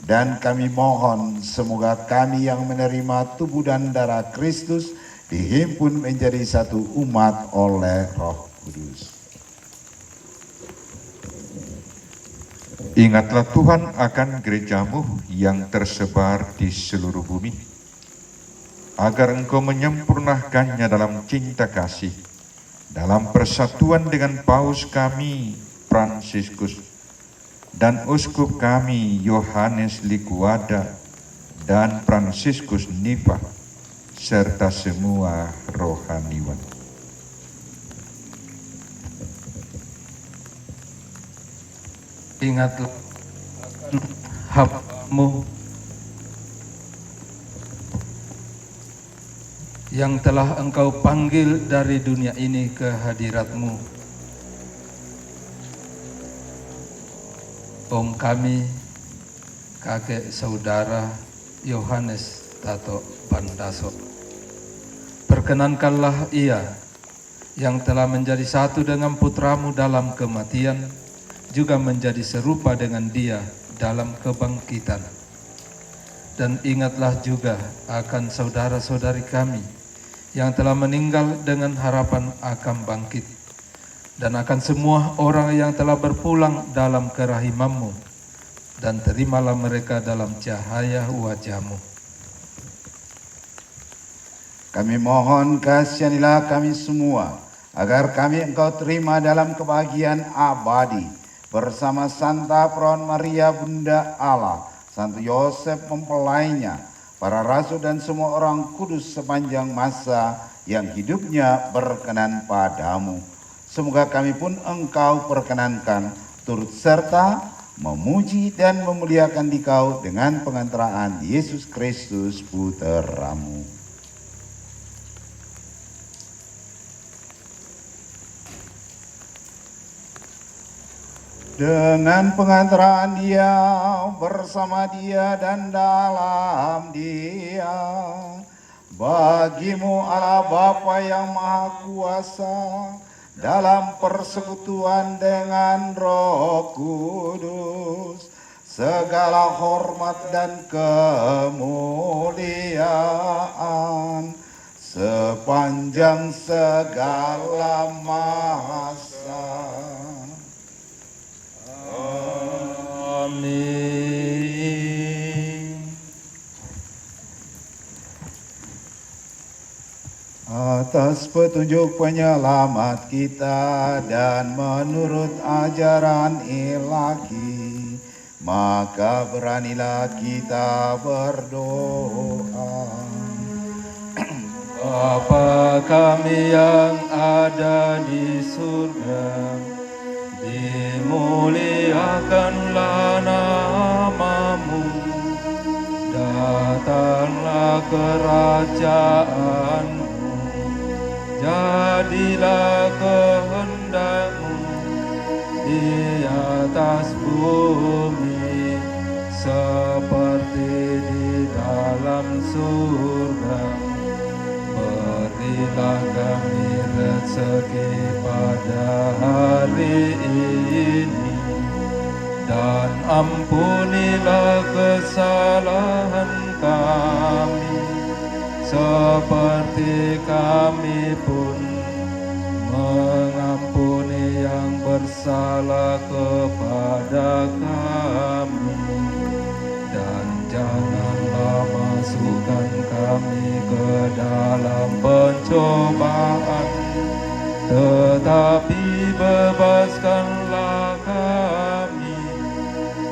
Dan kami mohon semoga kami yang menerima tubuh dan darah Kristus dihimpun menjadi satu umat oleh Roh Kudus. Ingatlah Tuhan akan gerejamu yang tersebar di seluruh bumi, agar Engkau menyempurnakannya dalam cinta kasih, dalam persatuan dengan Paus kami Fransiskus dan Uskup kami Yohanes Licuada dan Fransiskus Nifa, serta semua rohaniwan. Ingatlah hamba-Mu yang telah Engkau panggil dari dunia ini ke hadirat-Mu. Om kami, kakek saudara Yohanes Tato Pandaso, perkenankanlah ia yang telah menjadi satu dengan putra-Mu dalam kematian, juga menjadi serupa dengan dia dalam kebangkitan. Dan ingatlah juga akan saudara-saudari kami yang telah meninggal dengan harapan akan bangkit, dan akan semua orang yang telah berpulang dalam kerahiman-Mu, dan terimalah mereka dalam cahaya wajah-Mu. Kami mohon kasihanilah kami semua, agar kami Engkau terima dalam kebahagiaan abadi, bersama Santa Perawan Maria Bunda Allah, Santo Yosef mempelainya, para rasul dan semua orang kudus sepanjang masa yang hidupnya berkenan padamu. Semoga kami pun Engkau perkenankan turut serta memuji dan memuliakan Dikau dengan pengantaraan Yesus Kristus Putra-Mu. Dengan pengantaraan Dia, bersama Dia dan dalam Dia, bagi-Mu Allah Bapa yang Maha Kuasa, dalam persekutuan dengan Roh Kudus, segala hormat dan kemuliaan sepanjang segala masa. Amin. Atas petunjuk penyelamat kita dan menurut ajaran ilahi, maka beranilah kita berdoa. Bapa kami yang ada di surga, dimuliakanlah nama-Mu, datanglah kerajaan-Mu, jadilah kehendak-Mu di atas bumi seperti di alam surga. Berilah kami rezeki pada hari ini, dan ampunilah kesalahan kami, seperti kami pun mengampuni yang bersalah kepada kami. Dan janganlah masukkan kami ke dalam pencobaan, tetapi bebaskanlah kami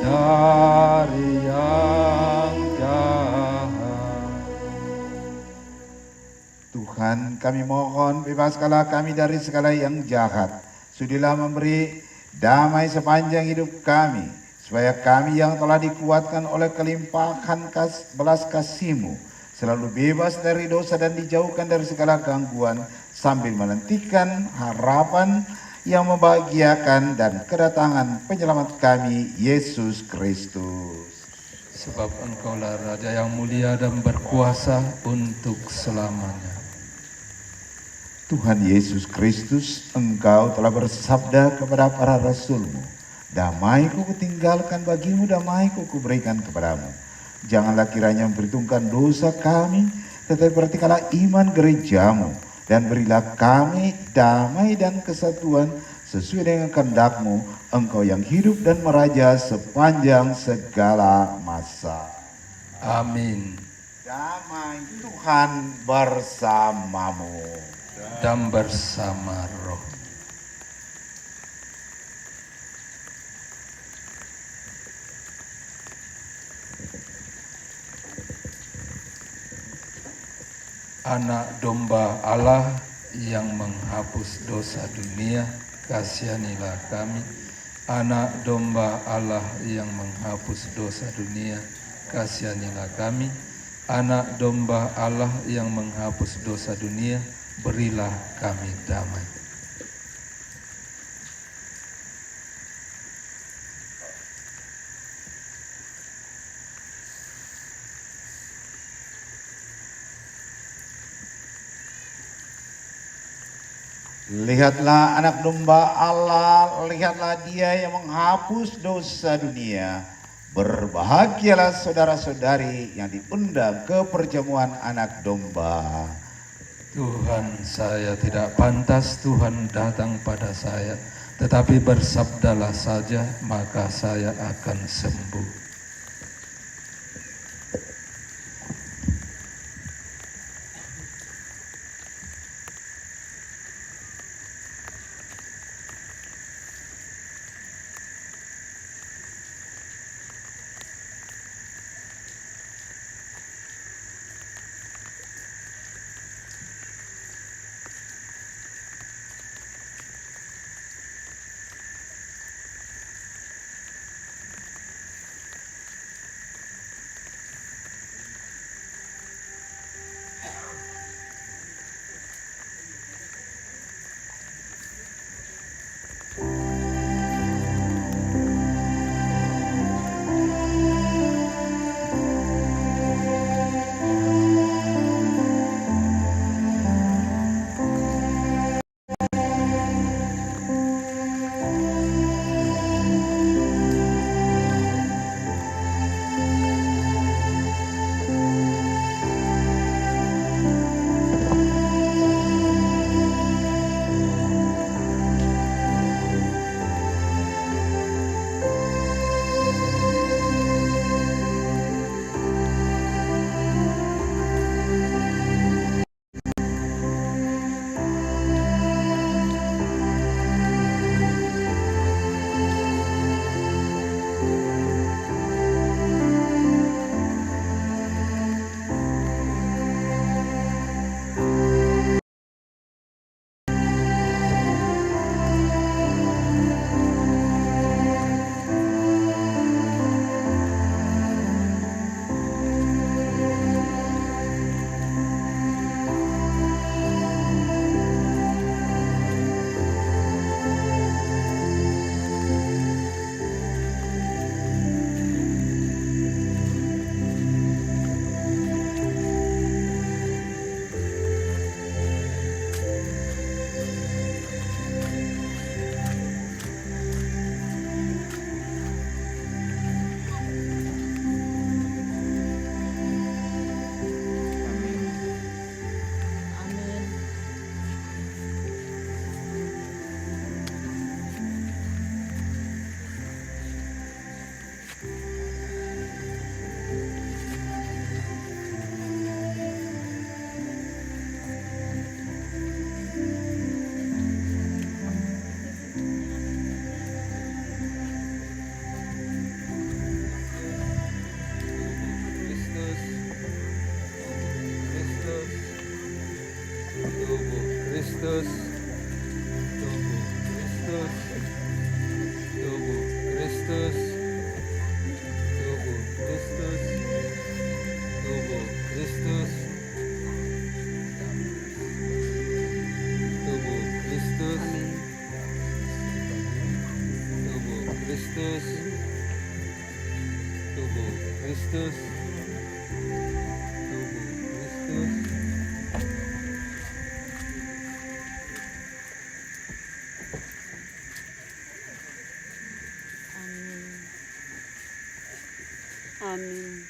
dari yang jahat. Tuhan, kami mohon bebaskanlah kami dari segala yang jahat. Sudilah memberi damai sepanjang hidup kami, supaya kami yang telah dikuatkan oleh kelimpahan belas kasih-Mu selalu bebas dari dosa dan dijauhkan dari segala gangguan, sambil menantikan harapan yang membahagiakan dan kedatangan penyelamat kami, Yesus Kristus. Sebab Engkaulah Raja yang mulia dan berkuasa untuk selamanya. Tuhan Yesus Kristus, Engkau telah bersabda kepada para rasul-Mu, damai-Ku kutinggalkan bagimu, damai-Ku kuberikan kepadamu. Janganlah kiranya memperhitungkan dosa kami, tetapi perhatikanlah iman gereja-Mu, dan berilah kami damai dan kesatuan sesuai dengan kehendak-Mu, Engkau yang hidup dan meraja sepanjang segala masa. Amin. Damai Tuhan bersamamu. Dan bersama roh. Anak domba Allah yang menghapus dosa dunia, kasihanilah kami. Anak domba Allah yang menghapus dosa dunia, kasihanilah kami. Anak domba Allah yang menghapus dosa dunia, berilah kami damai. Lihatlah anak domba Allah, lihatlah Dia yang menghapus dosa dunia. Berbahagialah saudara-saudari yang diundang ke perjamuan anak domba. Tuhan, saya tidak pantas Tuhan datang pada saya, tetapi bersabdalah saja, maka saya akan sembuh. Kristus, tubuh Kristus, tubuh Kristus, tubuh Kristus, tubuh Kristus, tubuh Kristus, tubuh Kristus, tubuh Kristus, tubuh Kristus. Amin.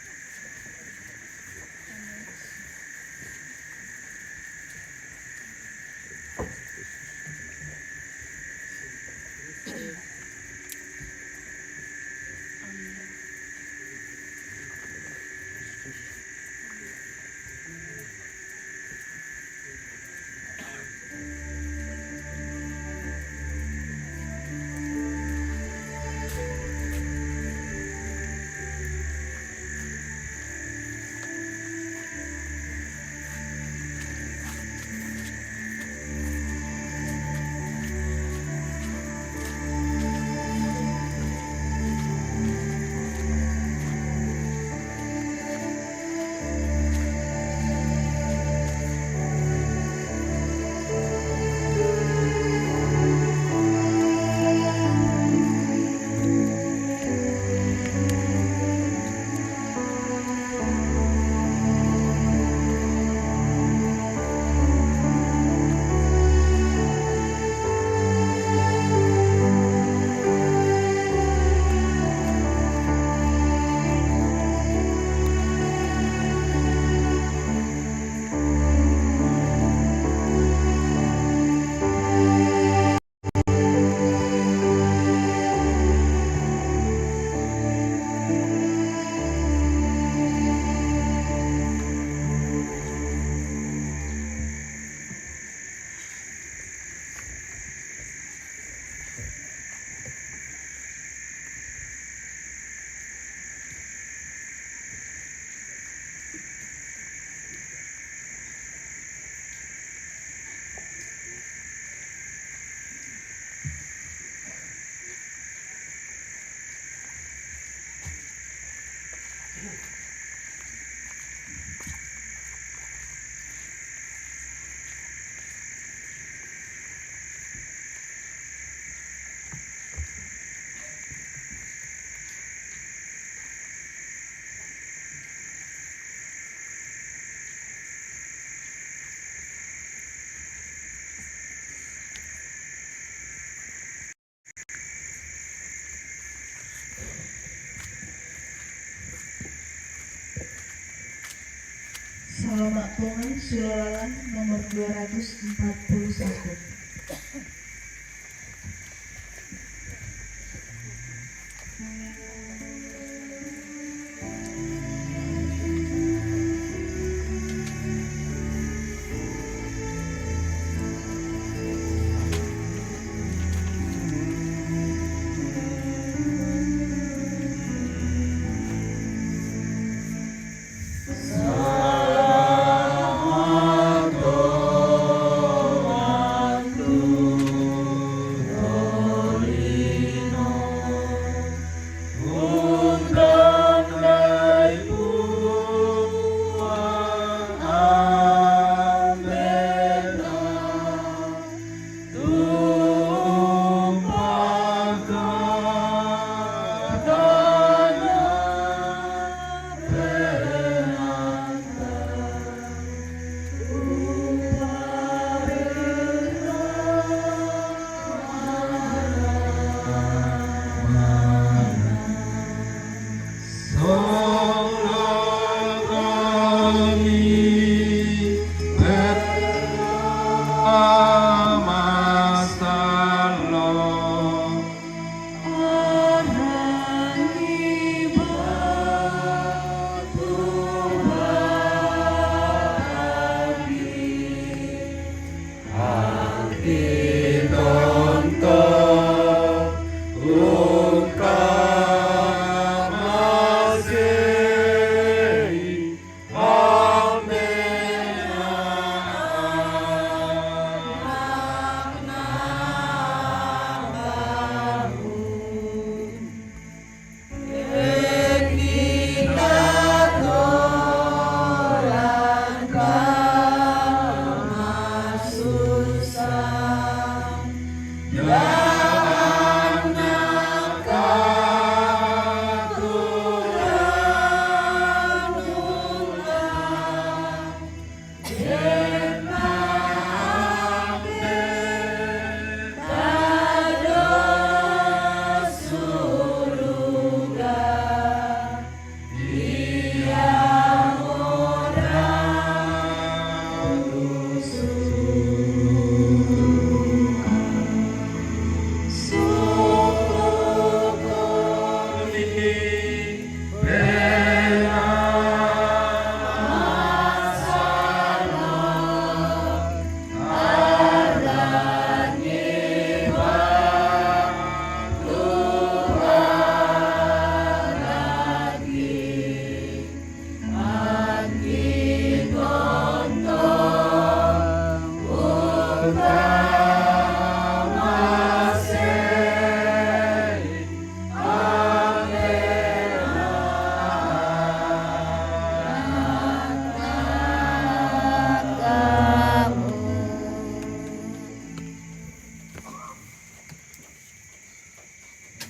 Selamat Tuhan Sulalalan nomor 241. Selamat Tuhan.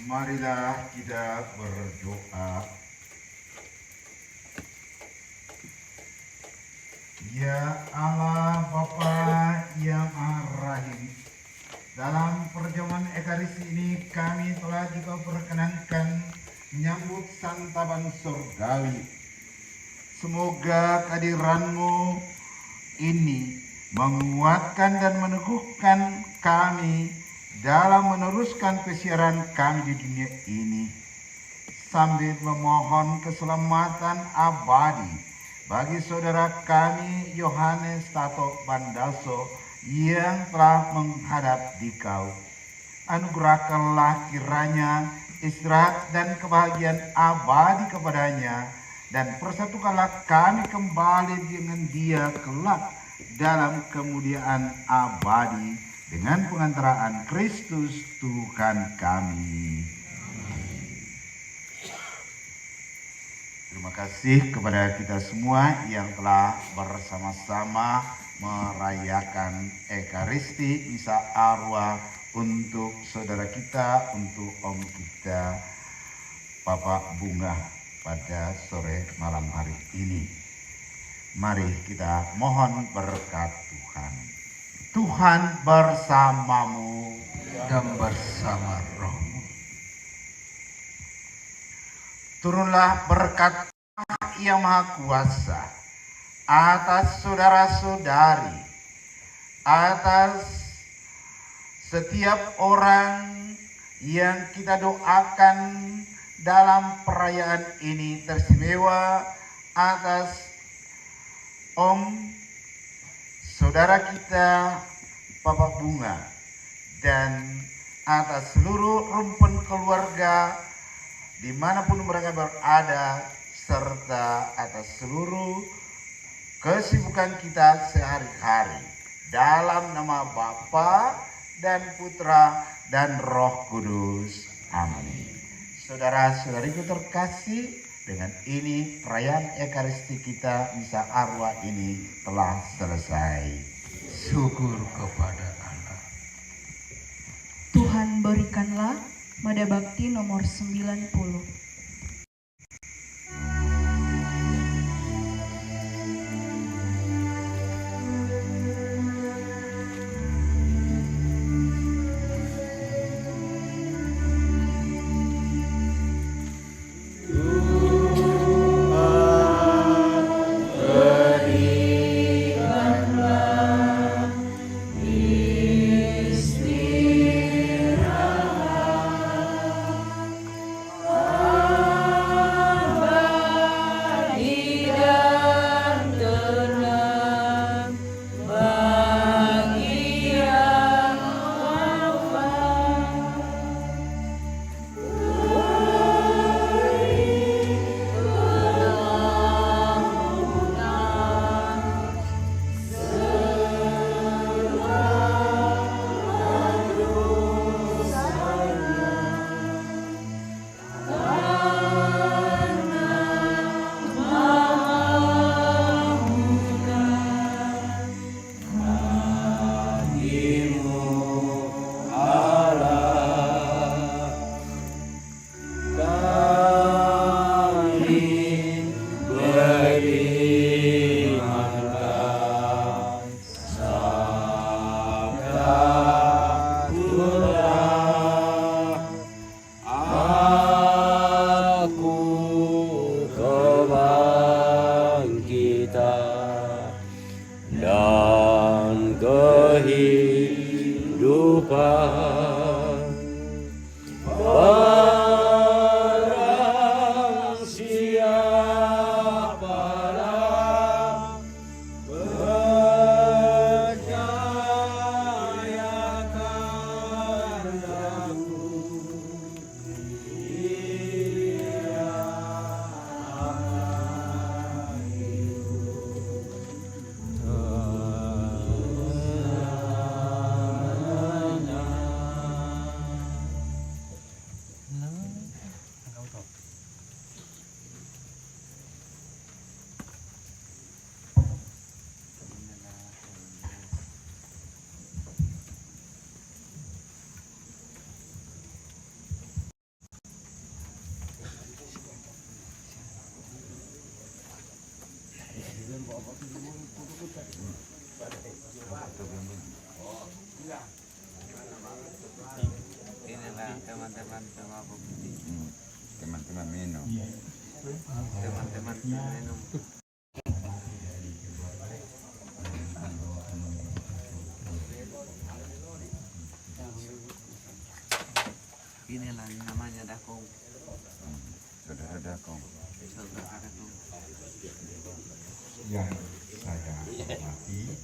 Marilah kita berdoa. Ya Allah Bapa yang Maha Rahim, dalam perjamuan Ekaristi ini kami telah juga perkenankan menyambut santapan surgawi. Semoga kehadiran-Mu ini menguatkan dan meneguhkan kami dalam meneruskan pesiaran kami di dunia ini, sambil memohon keselamatan abadi bagi saudara kami Yohanes Tato Bandaso yang telah menghadap Dikau. Anugerahkanlah kiranya istirahat dan kebahagiaan abadi kepadanya, dan persatukanlah kami kembali dengan Dia kelak dalam kemuliaan abadi dengan pengantaraan Kristus Tuhan kami. Terima kasih kepada kita semua yang telah bersama-sama merayakan Ekaristi Misa Arwah untuk saudara kita, untuk om kita, Bapak Bunga pada sore malam hari ini. Mari kita mohon berkat Tuhan. Tuhan bersamamu dan bersama rohmu. Turunlah berkat yang Maha Kuasa atas saudara-saudari, atas setiap orang yang kita doakan dalam perayaan ini, teristimewa atas om saudara kita Bapak Bunga, dan atas seluruh rumpun keluarga dimanapun mereka berada, serta atas seluruh kesibukan kita sehari-hari, dalam nama Bapa dan Putra dan Roh Kudus. Amin. Saudara-saudariku terkasih, dengan ini perayaan Ekaristi kita Misa Arwah ini telah selesai. Syukur kepada Allah. Tuhan berikanlah Mada Bakti nomor 90. Istirahat kehidupan. Barang siapalah percaya padaku, ia akan hidup. Inilah teman-teman sama bukti. Teman-teman minum. Teman-teman minum. Inilah namanya dakong. Saudara Dakong Saudara dakong. yang saya hormati,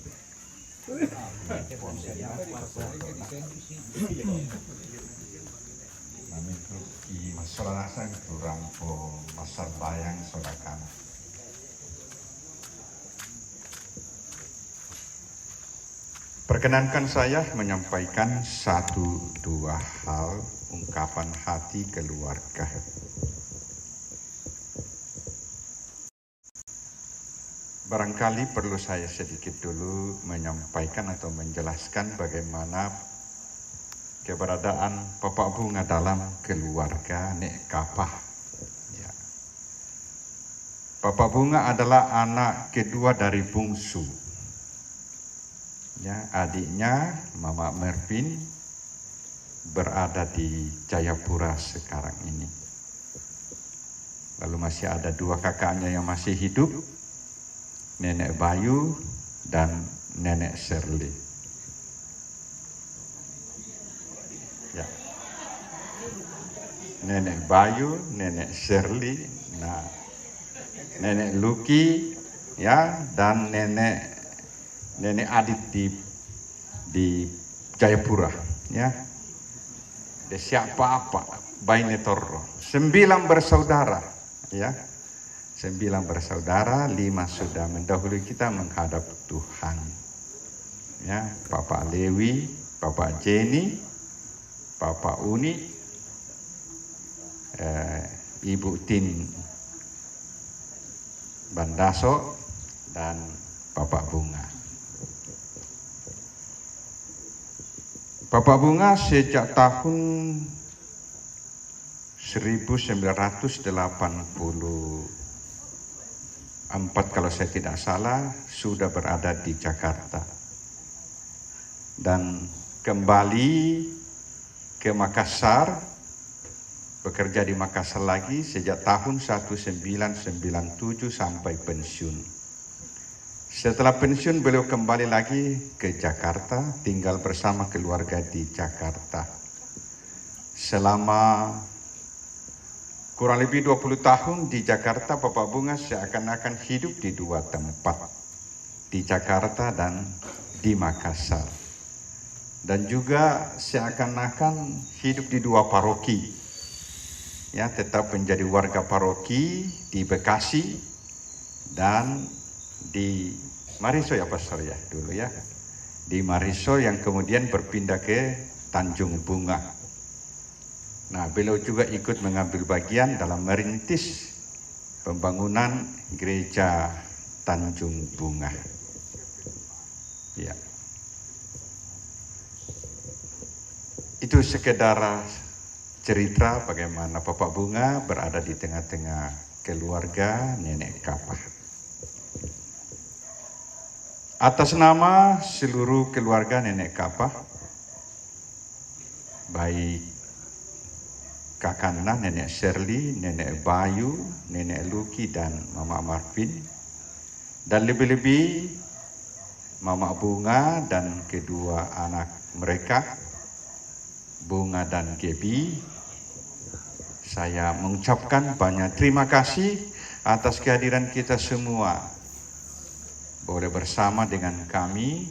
mengikuti masyarakat kurang po masar bayang sodakan. Perkenankan saya menyampaikan satu dua hal ungkapan hati keluarga. Barangkali perlu saya sedikit dulu menyampaikan atau menjelaskan bagaimana keberadaan Bapak Bunga dalam keluarga Nek Kapah. Ya. Bapak Bunga adalah anak kedua dari bungsu. Ya, adiknya Mama Mervin berada di Jayapura sekarang ini. Lalu masih ada dua kakaknya yang masih hidup, Nenek Bayu dan Nenek Shirley. Ya. Nenek Bayu, Nenek Shirley, nah Nenek Luki, ya, dan Nenek Adit di Jayapura, ya. De siapa apa, Baine Torro. 9 bersaudara, ya. 9 bersaudara, 5 sudah mendahului kita menghadap Tuhan. Ya, Bapak Lewi, Bapak Jenny, Bapak Uni, Ibu Tin Bandaso, dan Bapak Bunga. Bapak Bunga sejak tahun 1984 kalau saya tidak salah sudah berada di Jakarta dan kembali ke Makassar, bekerja di Makassar lagi sejak tahun 1997 sampai pensiun. Setelah pensiun beliau kembali lagi ke Jakarta, tinggal bersama keluarga di Jakarta. Selama kurang lebih 20 tahun di Jakarta, Bapak Bunga seakan-akan hidup di 2 tempat, di Jakarta dan di Makassar. Dan juga seakan-akan hidup di 2 paroki. Ya, tetap menjadi warga paroki di Bekasi dan di Mariso, ya Pastor ya dulu ya. Di Mariso yang kemudian berpindah ke Tanjung Bunga. Nah, beliau juga ikut mengambil bagian dalam merintis pembangunan gereja Tanjung Bunga. Ya. Itu sekedar cerita bagaimana Bapak Bunga berada di tengah-tengah keluarga Nenek Kapah. Atas nama seluruh keluarga Nenek Kapah, baik Kakanda, Nenek Shirley, Nenek Bayu, Nenek Luki, dan Mama Marvin, dan lebih-lebih Mama Bunga dan kedua anak mereka, Bunga dan Gebi. Saya mengucapkan banyak terima kasih atas kehadiran kita semua. Boleh bersama dengan kami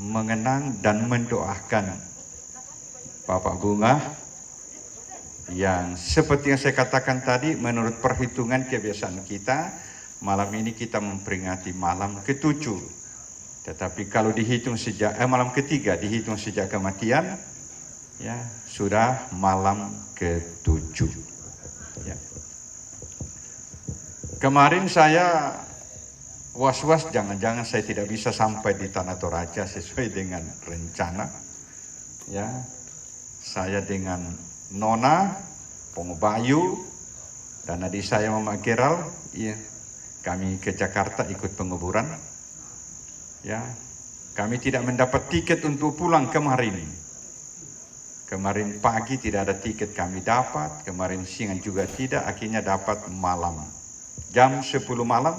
mengenang dan mendoakan Bapak Bunga yang seperti yang saya katakan tadi, menurut perhitungan kebiasaan kita, malam ini kita memperingati malam ke-7. Tetapi kalau dihitung sejak malam ke-3 dihitung sejak kematian, ya sudah malam ke-7. Ya. Kemarin saya was-was jangan-jangan saya tidak bisa sampai di Tanah Toraja sesuai dengan rencana. Ya, saya dengan Nona, Pongo Bayu, dan adik saya Mama Geral, ya, kami ke Jakarta ikut penguburan. Ya, kami tidak mendapat tiket untuk pulang kemarin. Kemarin pagi tidak ada tiket kami dapat, kemarin siang juga tidak, akhirnya dapat malam. Jam 10 malam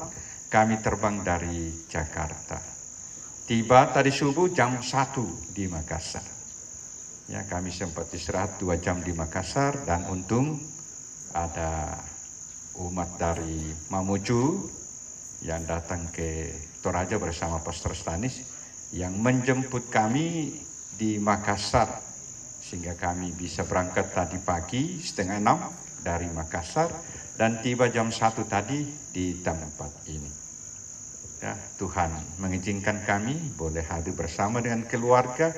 kami terbang dari Jakarta. Tiba tadi subuh jam 1 di Makassar. Ya, kami sempat istirahat 2 jam di Makassar dan untung ada umat dari Mamuju yang datang ke Toraja bersama Pastor Stanis yang menjemput kami di Makassar sehingga kami bisa berangkat tadi pagi 5:30 dari Makassar dan tiba jam 1 tadi di tempat ini. Ya, Tuhan mengizinkan kami boleh hadir bersama dengan keluarga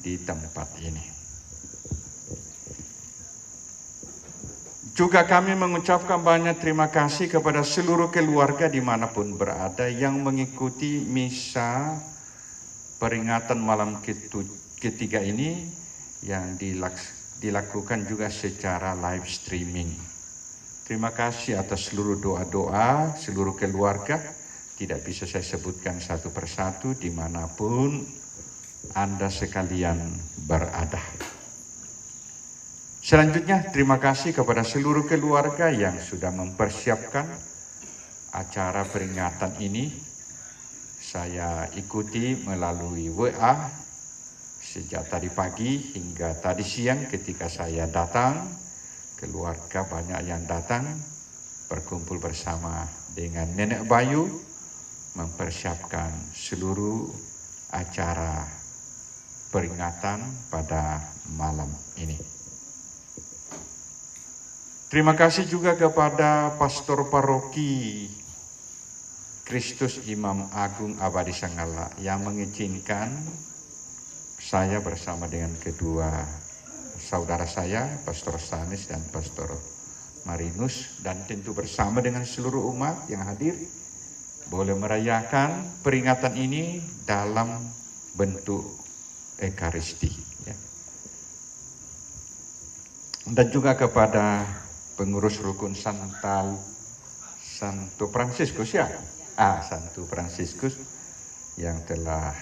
di tempat ini. Juga kami mengucapkan banyak terima kasih kepada seluruh keluarga dimanapun berada yang mengikuti misa peringatan malam ketiga ini yang dilakukan juga secara live streaming. Terima kasih atas seluruh doa-doa seluruh keluarga. Tidak bisa saya sebutkan satu persatu dimanapun Anda sekalian berada. Selanjutnya, terima kasih kepada seluruh keluarga yang sudah mempersiapkan acara peringatan ini. Saya ikuti melalui WA sejak tadi pagi hingga tadi siang ketika saya datang. Keluarga banyak yang datang berkumpul bersama dengan Nenek Bayu mempersiapkan seluruh acara peringatan pada malam ini. Terima kasih juga kepada Pastor Paroki Kristus Imam Agung Abadi Sanggala yang mengizinkan saya bersama dengan kedua saudara saya, Pastor Stanis dan Pastor Marinus, dan tentu bersama dengan seluruh umat yang hadir, boleh merayakan peringatan ini dalam bentuk Ekaristi. Ya. Dan juga kepada pengurus rukun Santo Fransiskus ya, Santo Fransiskus yang telah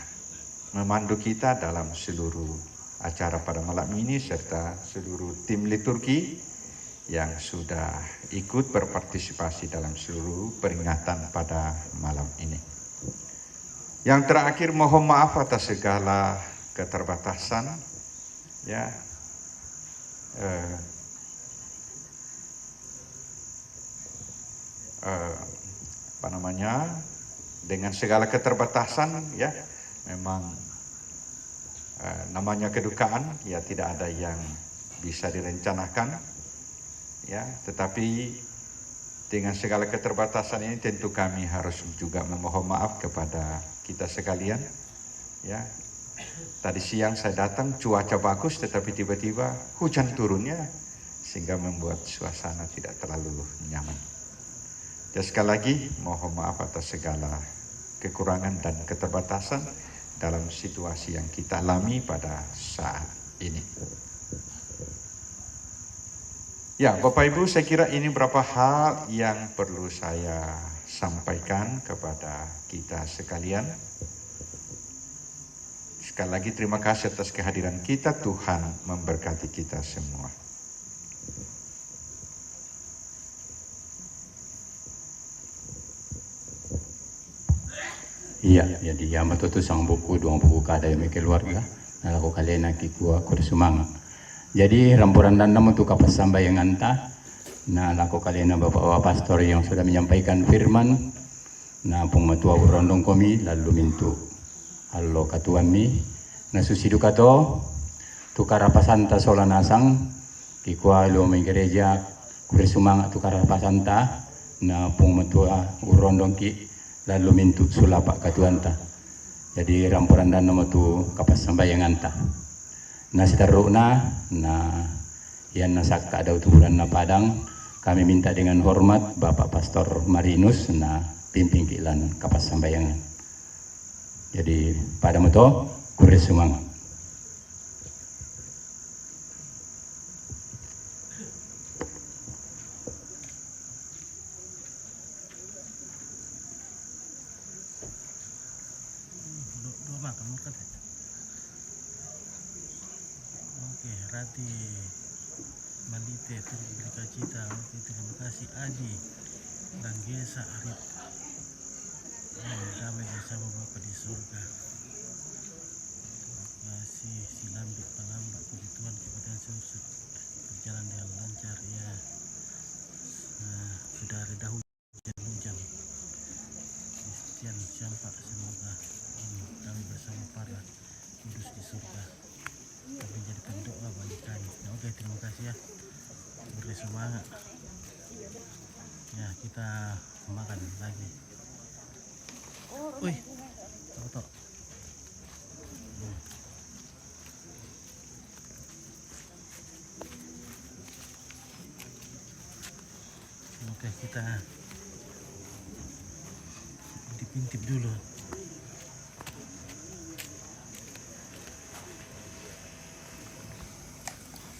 memandu kita dalam seluruh acara pada malam ini serta seluruh tim liturgi yang sudah ikut berpartisipasi dalam seluruh peringatan pada malam ini. Yang terakhir, mohon maaf atas segala keterbatasan, ya. Dengan segala keterbatasan, ya, memang namanya kedukaan, ya tidak ada yang bisa direncanakan, ya. Tetapi dengan segala keterbatasan ini tentu kami harus juga memohon maaf kepada kita sekalian, ya. Tadi siang saya datang cuaca bagus, tetapi tiba-tiba hujan turunnya sehingga membuat suasana tidak terlalu nyaman. Dan sekali lagi mohon maaf atas segala kekurangan dan keterbatasan dalam situasi yang kita alami pada saat ini. Ya, Bapak Ibu, saya kira ini beberapa hal yang perlu saya sampaikan kepada kita sekalian. Sekali lagi terima kasih atas kehadiran kita. Tuhan memberkati kita semua. Iya, jadi yang betul sang buku, dua buku kada yang keluarga. Nah, aku kalian nak ikut semangat. Jadi rampuran dandam untuk kapas sambayangan ta. Nah, laku kalian bapak-bapak pastor yang sudah menyampaikan firman. Nah, pengmatua urondong kami lalu mintu. Halo katuan mi. Nah, susidu kato. Tukar rapasanta solanasang. Kikwa lo may gereja. Kursumangat tukar rapasanta. Nah, pengmatua urondong ki. Lalu mintu sulapa katuanta. Jadi rampuran dandam itu kapas sambayangan ta. Nah, seterusnya, nah, yang nasak ada uturan na Padang, kami minta dengan hormat Bapak Pastor Marinus, nah, pimpin kilan kapas sambayangan. Jadi pada moto kuris semangat. Oke, Rati Malite berduka cita. Oke, terima kasih Adi Langgesa Arif. Damai bersama Bapa di surga. Terima kasih Silambik Palambak, puji Tuhan kemudian seusut berjalan dengan lancar ya. Sudah reda hujan. Kristian Syampak, semoga kami bersama para kudus di surga. Kami jadikan doa bagi kami. Nah, oke, terima kasih ya. Beri semangat. Ya, kita makan lagi. Wih, foto. Oke, kita intip dulu.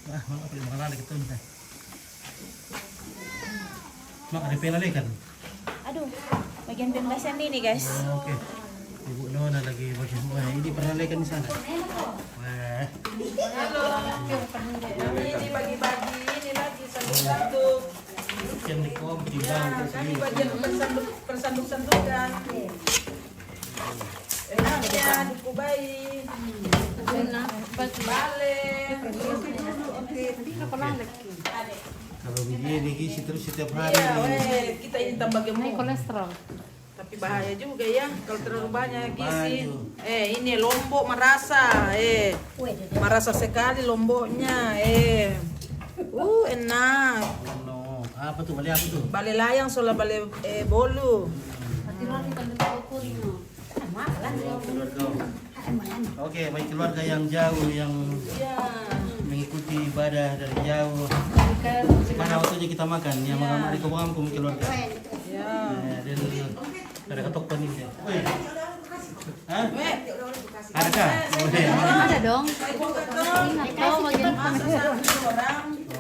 Wah, malah pilih makan lagi tuh nih. Mak ada pela lagi kan? Aduh, bagian pembahasan ini guys. Oke. Ibu Nona lagi bagian wah, ini pernah lagi kan di sana. Wah. Ini bagi-bagi, ini lagi sanduk-sanduk. Yang di kom di bawah Kami bagian persanduk-sandukan. Enaknya buku bayi. Balik. Kalau begini gizi terus setiap hari. Iya, kita ini tambah gemuk. Kolesterol. Tapi bahaya juga ya kalau terlalu banyak gizi. Ini lombok merasa. Merasa sekali lomboknya. Enak. No, apa tuh? Balik apa tuh? Bale layang soalnya bale bolu. Oke, bagi keluarga yang jauh yang mengikuti ibadah dari jauh. Mana waktunya kita makan? Yang makan di kampung keluarga. Ya. Dan ada ketok panin ya. Hah? Ada? Ada dong. Ingat kau bagian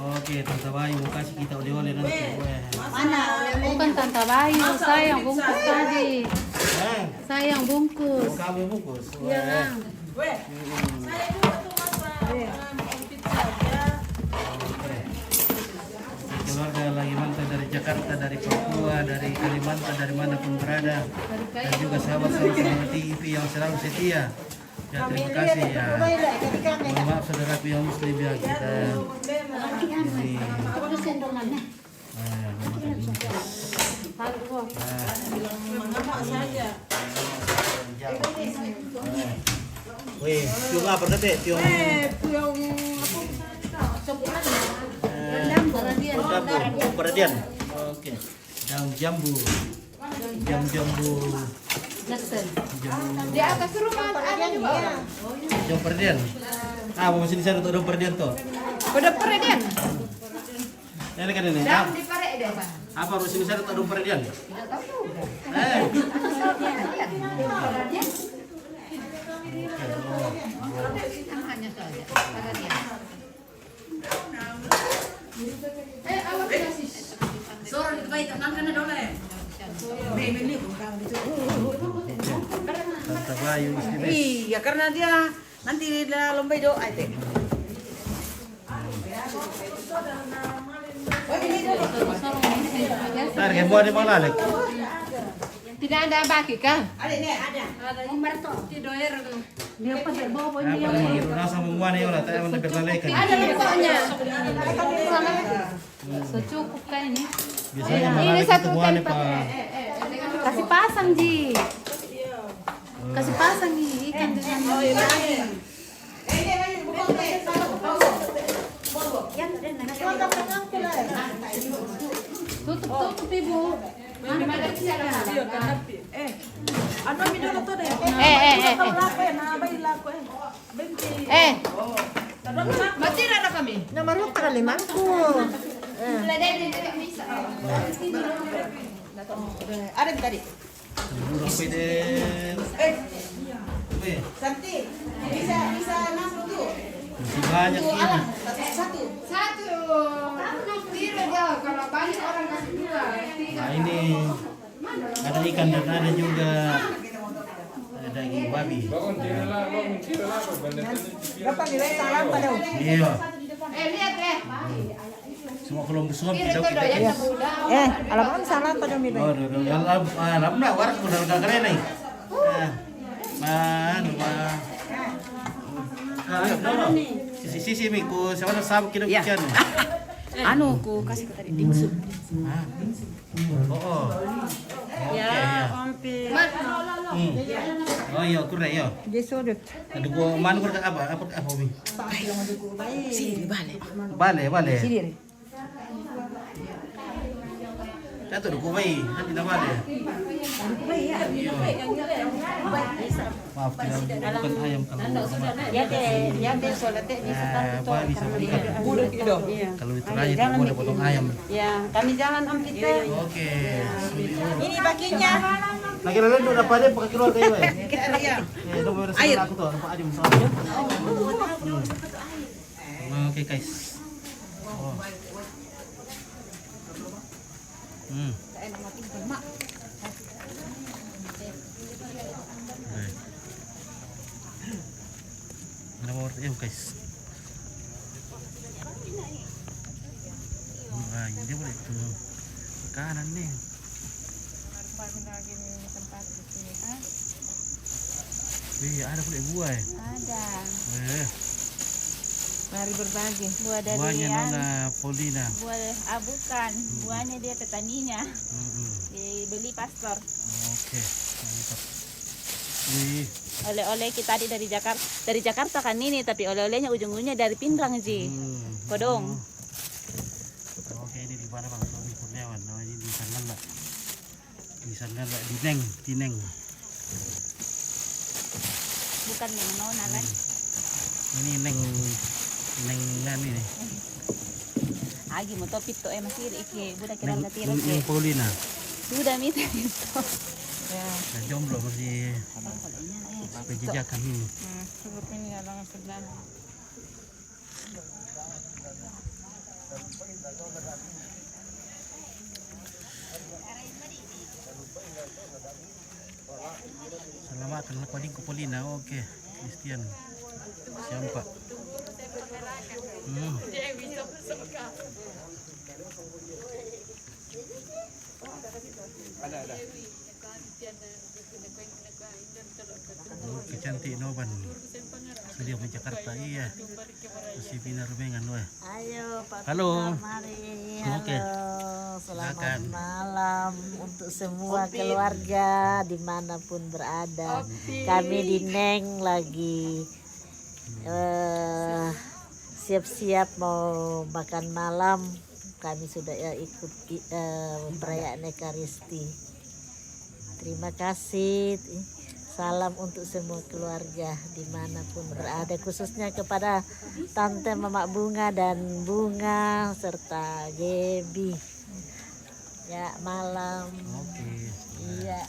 Oke, Tante Bayu mau kasih kita oleh-oleh nanti. mana? Bukan Tante Bayu, saya yang bungkus tadi. Saya yang bungkus. Kamu yang bungkus? Iya. Saya juga tuh masak pizza ya. Keluarga lagi mantan dari Jakarta, dari Papua, dari Kalimantan, dari manapun berada, dan juga sahabat-sahabat TV yang selalu setia. Ya, terima kasih ya. Mohon maaf saudaraku yang muslim ya, kita ini Mama saja. wih, tiung apa tadi? Tiung perhatian. Oke. Daun jambu. Jambu. Di atas rumah ada juga. Daun perhatian. Mau masih di sana tuh daun perhatian tuh. Udah peredian. Ini kan ini. Daun di peredian. Apa harus di sana tuh daun perhatian? Tidak tahu juga. Hanya saja. Peredian. Awak kasih. Sorry, baik tenang kan dole. Tante Bayu istimewa. Iya, karena dia nanti dia lomba doa itu. Tarik buah di malalek. Tidak ada bagi kah? Ada nih, ada. Umberto. Tidoer. Dia pakai bawa Apa nih? Nasa mengwana ya, tak ada berlalekan. Ada lemboknya. Secukup kayaknya. Biasanya Ini malam satu itu buane tempat. Pak. Kasih pasang Ji. Kasih pasang nih ikan dengan. Oh iya. Tutup ibu. Ano mi dulu to deh. Mati ada kami. Nomor lu kali mangku. Ada tadi. Burung pede. Santi. Bisa masuk tuh. Masih banyak ini. Satu. Biru aja kalau banyak orang kasih dua. Nah ini ada ikan dan ada juga daging babi. Berapa nilai salam pada? Iya. Lihat Semua kolom besar kita. Alam salam pada nilai. Oh, alam nak warak udah keren nih. Sisi miku siapa sama kita ikan. Anu ku kasih ke tadi dimsum. Oh. Ya, ompir. Oh iya, kurang ya. Jesudut. Ada gua mana kurang apa Umi? Sini balik. Bale. Sini. Jatuh ada gua bayi, nanti nama ada. Maaf, bukan ayam kalau. Ya deh solatnya Babi sama ikan. Iya. Kalau itu aja itu boleh potong ayam. Ya, kami jalan om kita. Oke. Ini baginya. Lagi lalu udah apa deh pakai keluar kayak Iya. nomor air aku tuh, nampak aja misalnya. Oke guys. Oh. Nomor guys. Wah, ini boleh tuh kanan nih. Iya, ada boleh buah ya? Ada. Mari berbagi. Buah dari Buahnya yang Nona Paulina. buah bukan. Buahnya dia petaninya. Dibeli pastor. Oke, mantap. Wih, Oleh-oleh kita dari Jakarta. Dari Jakarta kan ini, tapi oleh-olehnya ujung-ujungnya dari Pindrang Ji. Kodong. Oke, ini di mana Bang Tommy Kurniawan? Namanya di Sanggala. Di Sanggala, di Neng. Bukan yang Nona kan. Ini Neng ini. Agi mo to pito masih iki budak kira natira Neng Paulina. Sudah minta itu. Nah, jomblo masih penjejakan ini. Cukup ini ya lang sebelah. Selamat anak wading ko Paulina. Oke, Christian. Siapa? Ada. Oke, cantik Noban. Dia di Jakarta, iya. Masih Pinar Bengan, weh. Ayo Pak. Halo. Mari. Oke. Selamat malam untuk semua keluarga dimanapun berada. Kami di Neng lagi siap-siap mau makan malam. Kami sudah ikut perayaan Ekaristi. Terima kasih. Salam untuk semua keluarga dimanapun berada, khususnya kepada Tante Mama Bunga dan Bunga serta Gebi. Ya, malam. Oke. Iya.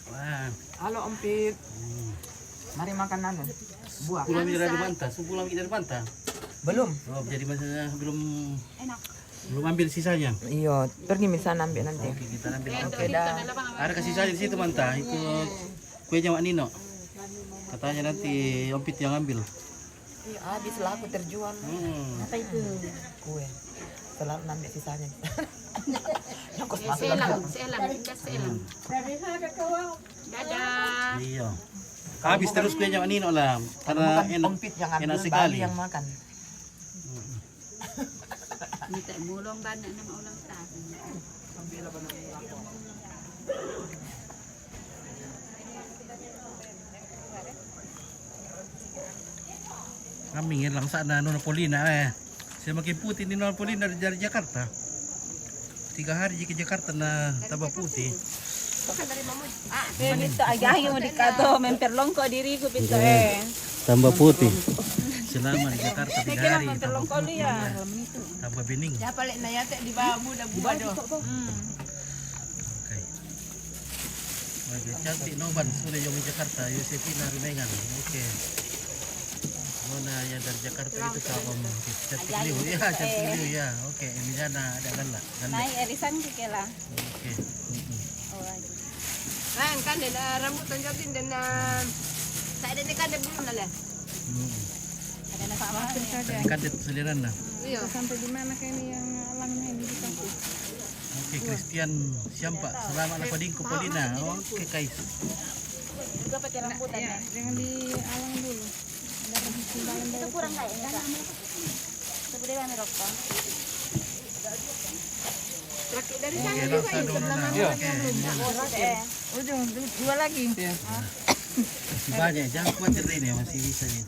Wah. Halo Om Pip. Mari makan anu. Buah. Pulang dari Manta, pulang dari Manta. Belum. Oh, jadi masih belum ambil sisanya. Iya, pergi misalnya ambil nanti. Oke, kita ambil. Oke dah. Ada kasih sisanya di situ Manta, itu kuenya Mak Nino. Katanya nanti Ompit yang ambil. Iya, habis lah aku terjual. Apa itu? Kue. Setelah ambil sisanya. Yang kos Selang, dadah. Iya. Habis terus kuenya Nino lah. Karena enak sekali. Yang makan. Minta mulong banyak nama ulang tahun. Kami ngilang sana Nona Polina Saya makin putih di Nona Polina dari Jakarta. 3 hari ke Jakarta na tambah putih. Pinto agak mo di kato memperlong ko diri ko pinto Tambah putih. Selama di Jakarta 3 hari. memperlong ko liya. Tambah bening. Ya paling na yate di ba muda buba do. Oke. Oke, cantik Noban sudah yang di Jakarta, Yosefina Rimengan. Oke. Nona yang dari Jakarta itu kawan cantik liu ya, cantik liu ya. Oke, Emiliana ada kan lah. Naik erisan kikela. Oke. Kan dan rambut tonjokin dan saya dan kan belum nala. Ada nak apa? Ikan itu seliran lah. Iya, sampai di mana kayak ini yang alangnya di kampung. Oke, Christian siapa? Selamat lah Pading Polina. Oke, guys. Juga pakai rambutan ya. Jangan di alang dulu. Itu kurang kayaknya Kak. Seperti mana rokok? Laki dari sana juga ini sebelah mana? Ujung dua lagi. Masih banyak, jangan khawatir ini masih bisa nih.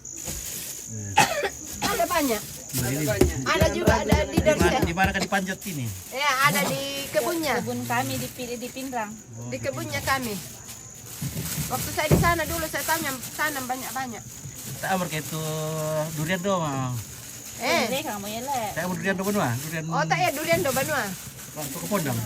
Ada banyak. Banyak. Ada juga ada di Derse. Di mana kan di Panjat ini? Ya, ada di kebunnya. Kebun kami di Pinrang. Di kebunnya kami. Waktu saya di sana dulu saya tanam banyak-banyak. Tak amar kayak itu durian doang. Kamu ya le. Saya mau durian do banua, durian. Oh, tak ya durian do banua. Untuk ke Pondang.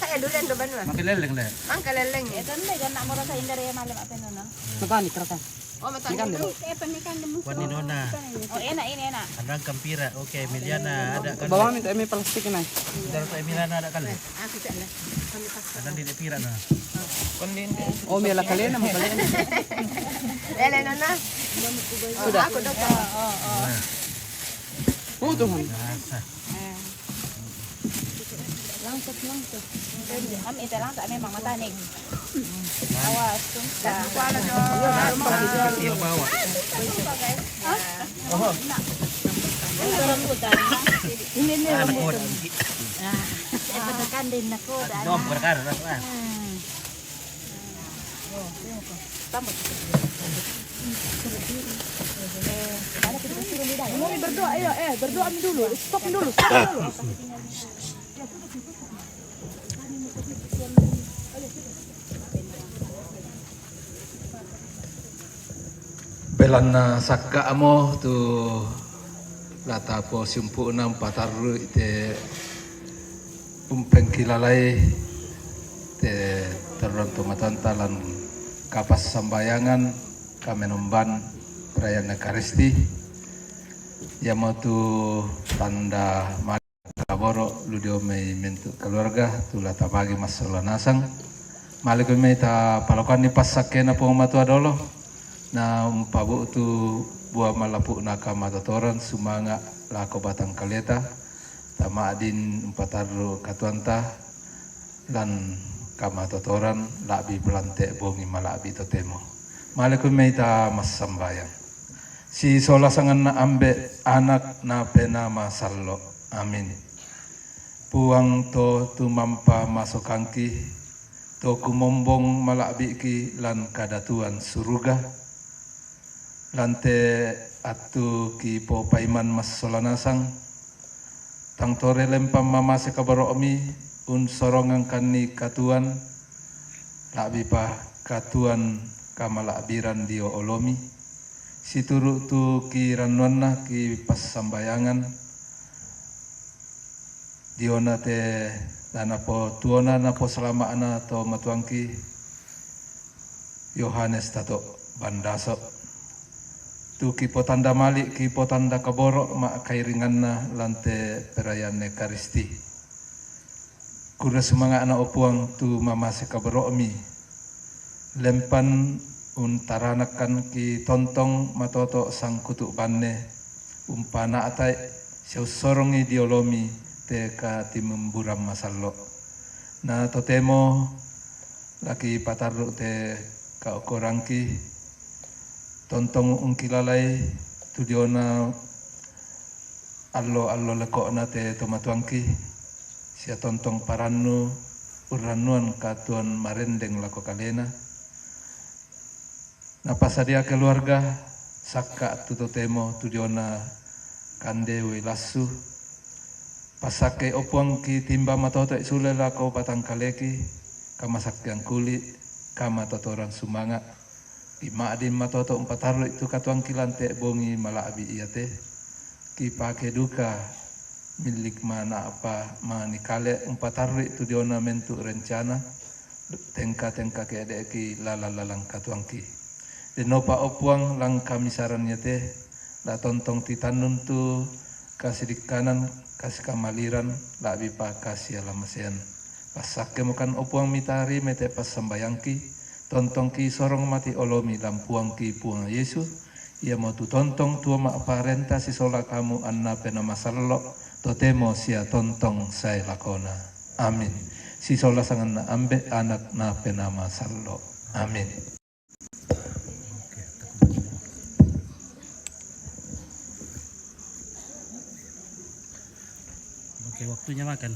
Saya durian do banua. Makin leleng le. Mangka leleng. Kan nak mau rasa indar ya malam apa nono. Matani kereta. Oh, matani dulu. Pernikahan demu. Wani Nona. Oh, enak ini enak. Andang Kampira. Oke, Emiliana ada kan. Bawa minta plastik nih. Dari Emiliana ada kan. Aku tak lah. Kami pas. Andang di Pira nah. Oh, mila kalian mau kalian. Lele nona. Sudah. Aku dokter. Oh, tuh. Langsung. Kami itu langsung memang mata nih. Awas tuh. Kuala do. Yang bawa. Ini rambutan. Saya tekan din nako. Dom berkara lah. Mau berdoa ya, berdoa dulu. Stop dulu. Belana sakka amo tu lata po simpu nam pataru ite umpengkilalai te terronto matantalan kapas sambayangan kamenomban perayaan Ekaristi yamatu tanda kaboro ludio mei mentu keluarga tu lata bagi masalah nasang maliku mei ta palokan ni pasakena po matu adolo na umpabu tu buah malapu na kamatatoran sumanga lako batang kaleta tama adin empataru katuanta dan kamatatoran labi belante bongi malabi totemo malikum meita mas sambayang si sola sangan na ambe anak na pena masallo amin puang to tumampa masokangki to kumombong malabi ki lan kadatuan suruga lante atu ki po paiman mas solanasang tang tore lempam mama sekabaro omi un sorongang kani katuan labi pa katuan kamalabiran dio olomi situru tu ki ranwana ki pas sambayangan diona te dana po tuona na po selama ana to matuangki Yohanes tato bandaso tu kipo tanda malik kipo tanda kaboro mak kairingan na lante perayaan Ekaristi kuda semanga anak opuang tu mama se kaboro mi lempan untaranakan ki tontong matoto sang kutuk banne umpana atai siau sorongi diolomi te ka timemburam masallo na totemo laki patarru te ka okorangki tontong ungkilalai tudiona allo lekokna te tomatuangki sia tontong parannu uranuan katuan marendeng lako kalena na pasadia keluarga sakka tutotemo tudiona kandewe lasu pasake opuang ki timba matoto isule lako batang kaleki kama saktiang kulit kama totoran sumanga ima adin matoto umpatarlo itu katuang kilante bongi malaabi iate ki pake duka milik mana apa manikale umpatarlo itu diona mentu rencana tengka ke adeki lalalang katuang ki denopa opuang lang kamisaran yate la tontong titanun tu kasih di kanan kasih kamaliran la bipa kasih alamasian pasake mukan opuang mitari mete pas sembayangki tontong ki sorong mati olomi lampuang ki puang Yesus ia mau tu tontong tua ma aparenta si sola kamu anna pena masallo totemo sia tontong saya lakona amin si sola sangan na ambe anak na pena masallo amin. Oke, waktunya makan.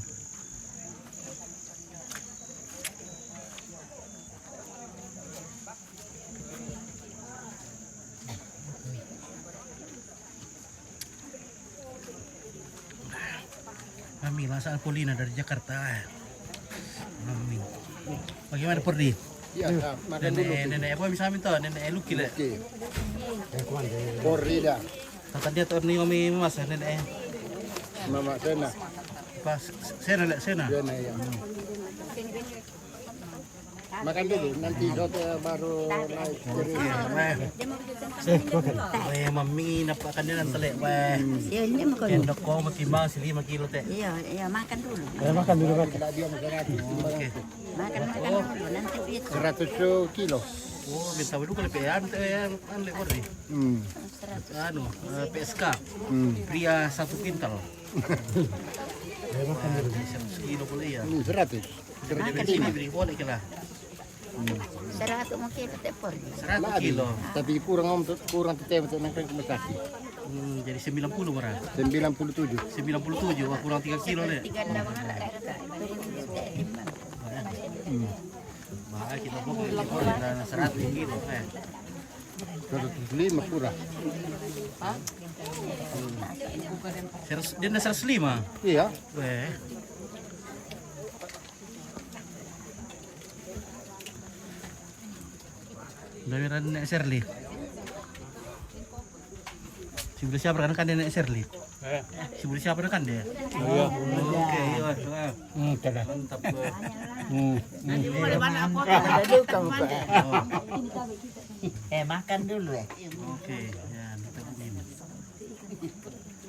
Mami, masak Polina dari Jakarta. Mami. Bagaimana Pordi? Iya, makan dulu. Nenek apa bisa minta? Nenek Luki le. Porida. Kata dia tuh nih mami mas nenek. Mama Sena. Pas Sena le Sena. Sena ya. Makan dulu, nanti dokter baru naik. Weh, mami napakan dia nanti le. Weh. Iya, ini makan. Endok kau matimbang 5 kilo teh. Iya, makan dulu. Makan dulu kan. Oke. Makan dulu, nanti itu. 100 kilo. Oh, minta dulu kalau PA teh yang le Pordi. Anu, PSK. Pria 1 kintal. Makan dulu. 100 kilo boleh ya. 100. Makan sini beri boleh kira. 100 mungkin tetap por. 100 kilo. Tapi kurang tetap nak kaki. Jadi 90 berapa? 97. 97, wah kurang 3 kilo le. Bahaya kita mau ke 100 kilo. 105 kurang. Dia 105? Iya. Weh. Dari Nenek Shirley. Sudah siapa kan Nenek Shirley? Sudah siapa kan dia? Iya. Oke, iya. Mantap. Nanti boleh mana apa? Makan dulu ya. Oke, ya kita begini.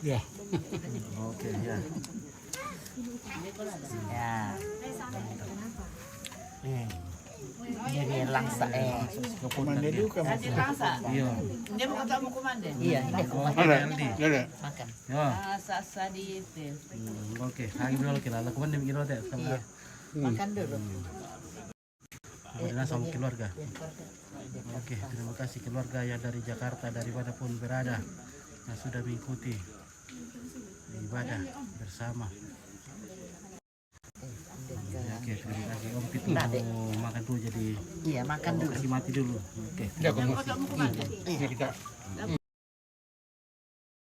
Ya. Oke, ya. Ya. Jadi langsa Komanda dulu kamu. Iya. Dia mau ketemu komandan. Iya, ini Ada. makan. Ya. Sasa di itu. Oke, hari dulu kita lakukan di kilo teh. Makan dulu. Sama keluarga. Oke, terima kasih keluarga yang dari Jakarta, dari manapun berada yang sudah mengikuti ibadah bersama. Oke, terima kasih Om Pitu mau makan dulu jadi. Iya, makan dulu. Kasih mati dulu. Oke. Ya, kita.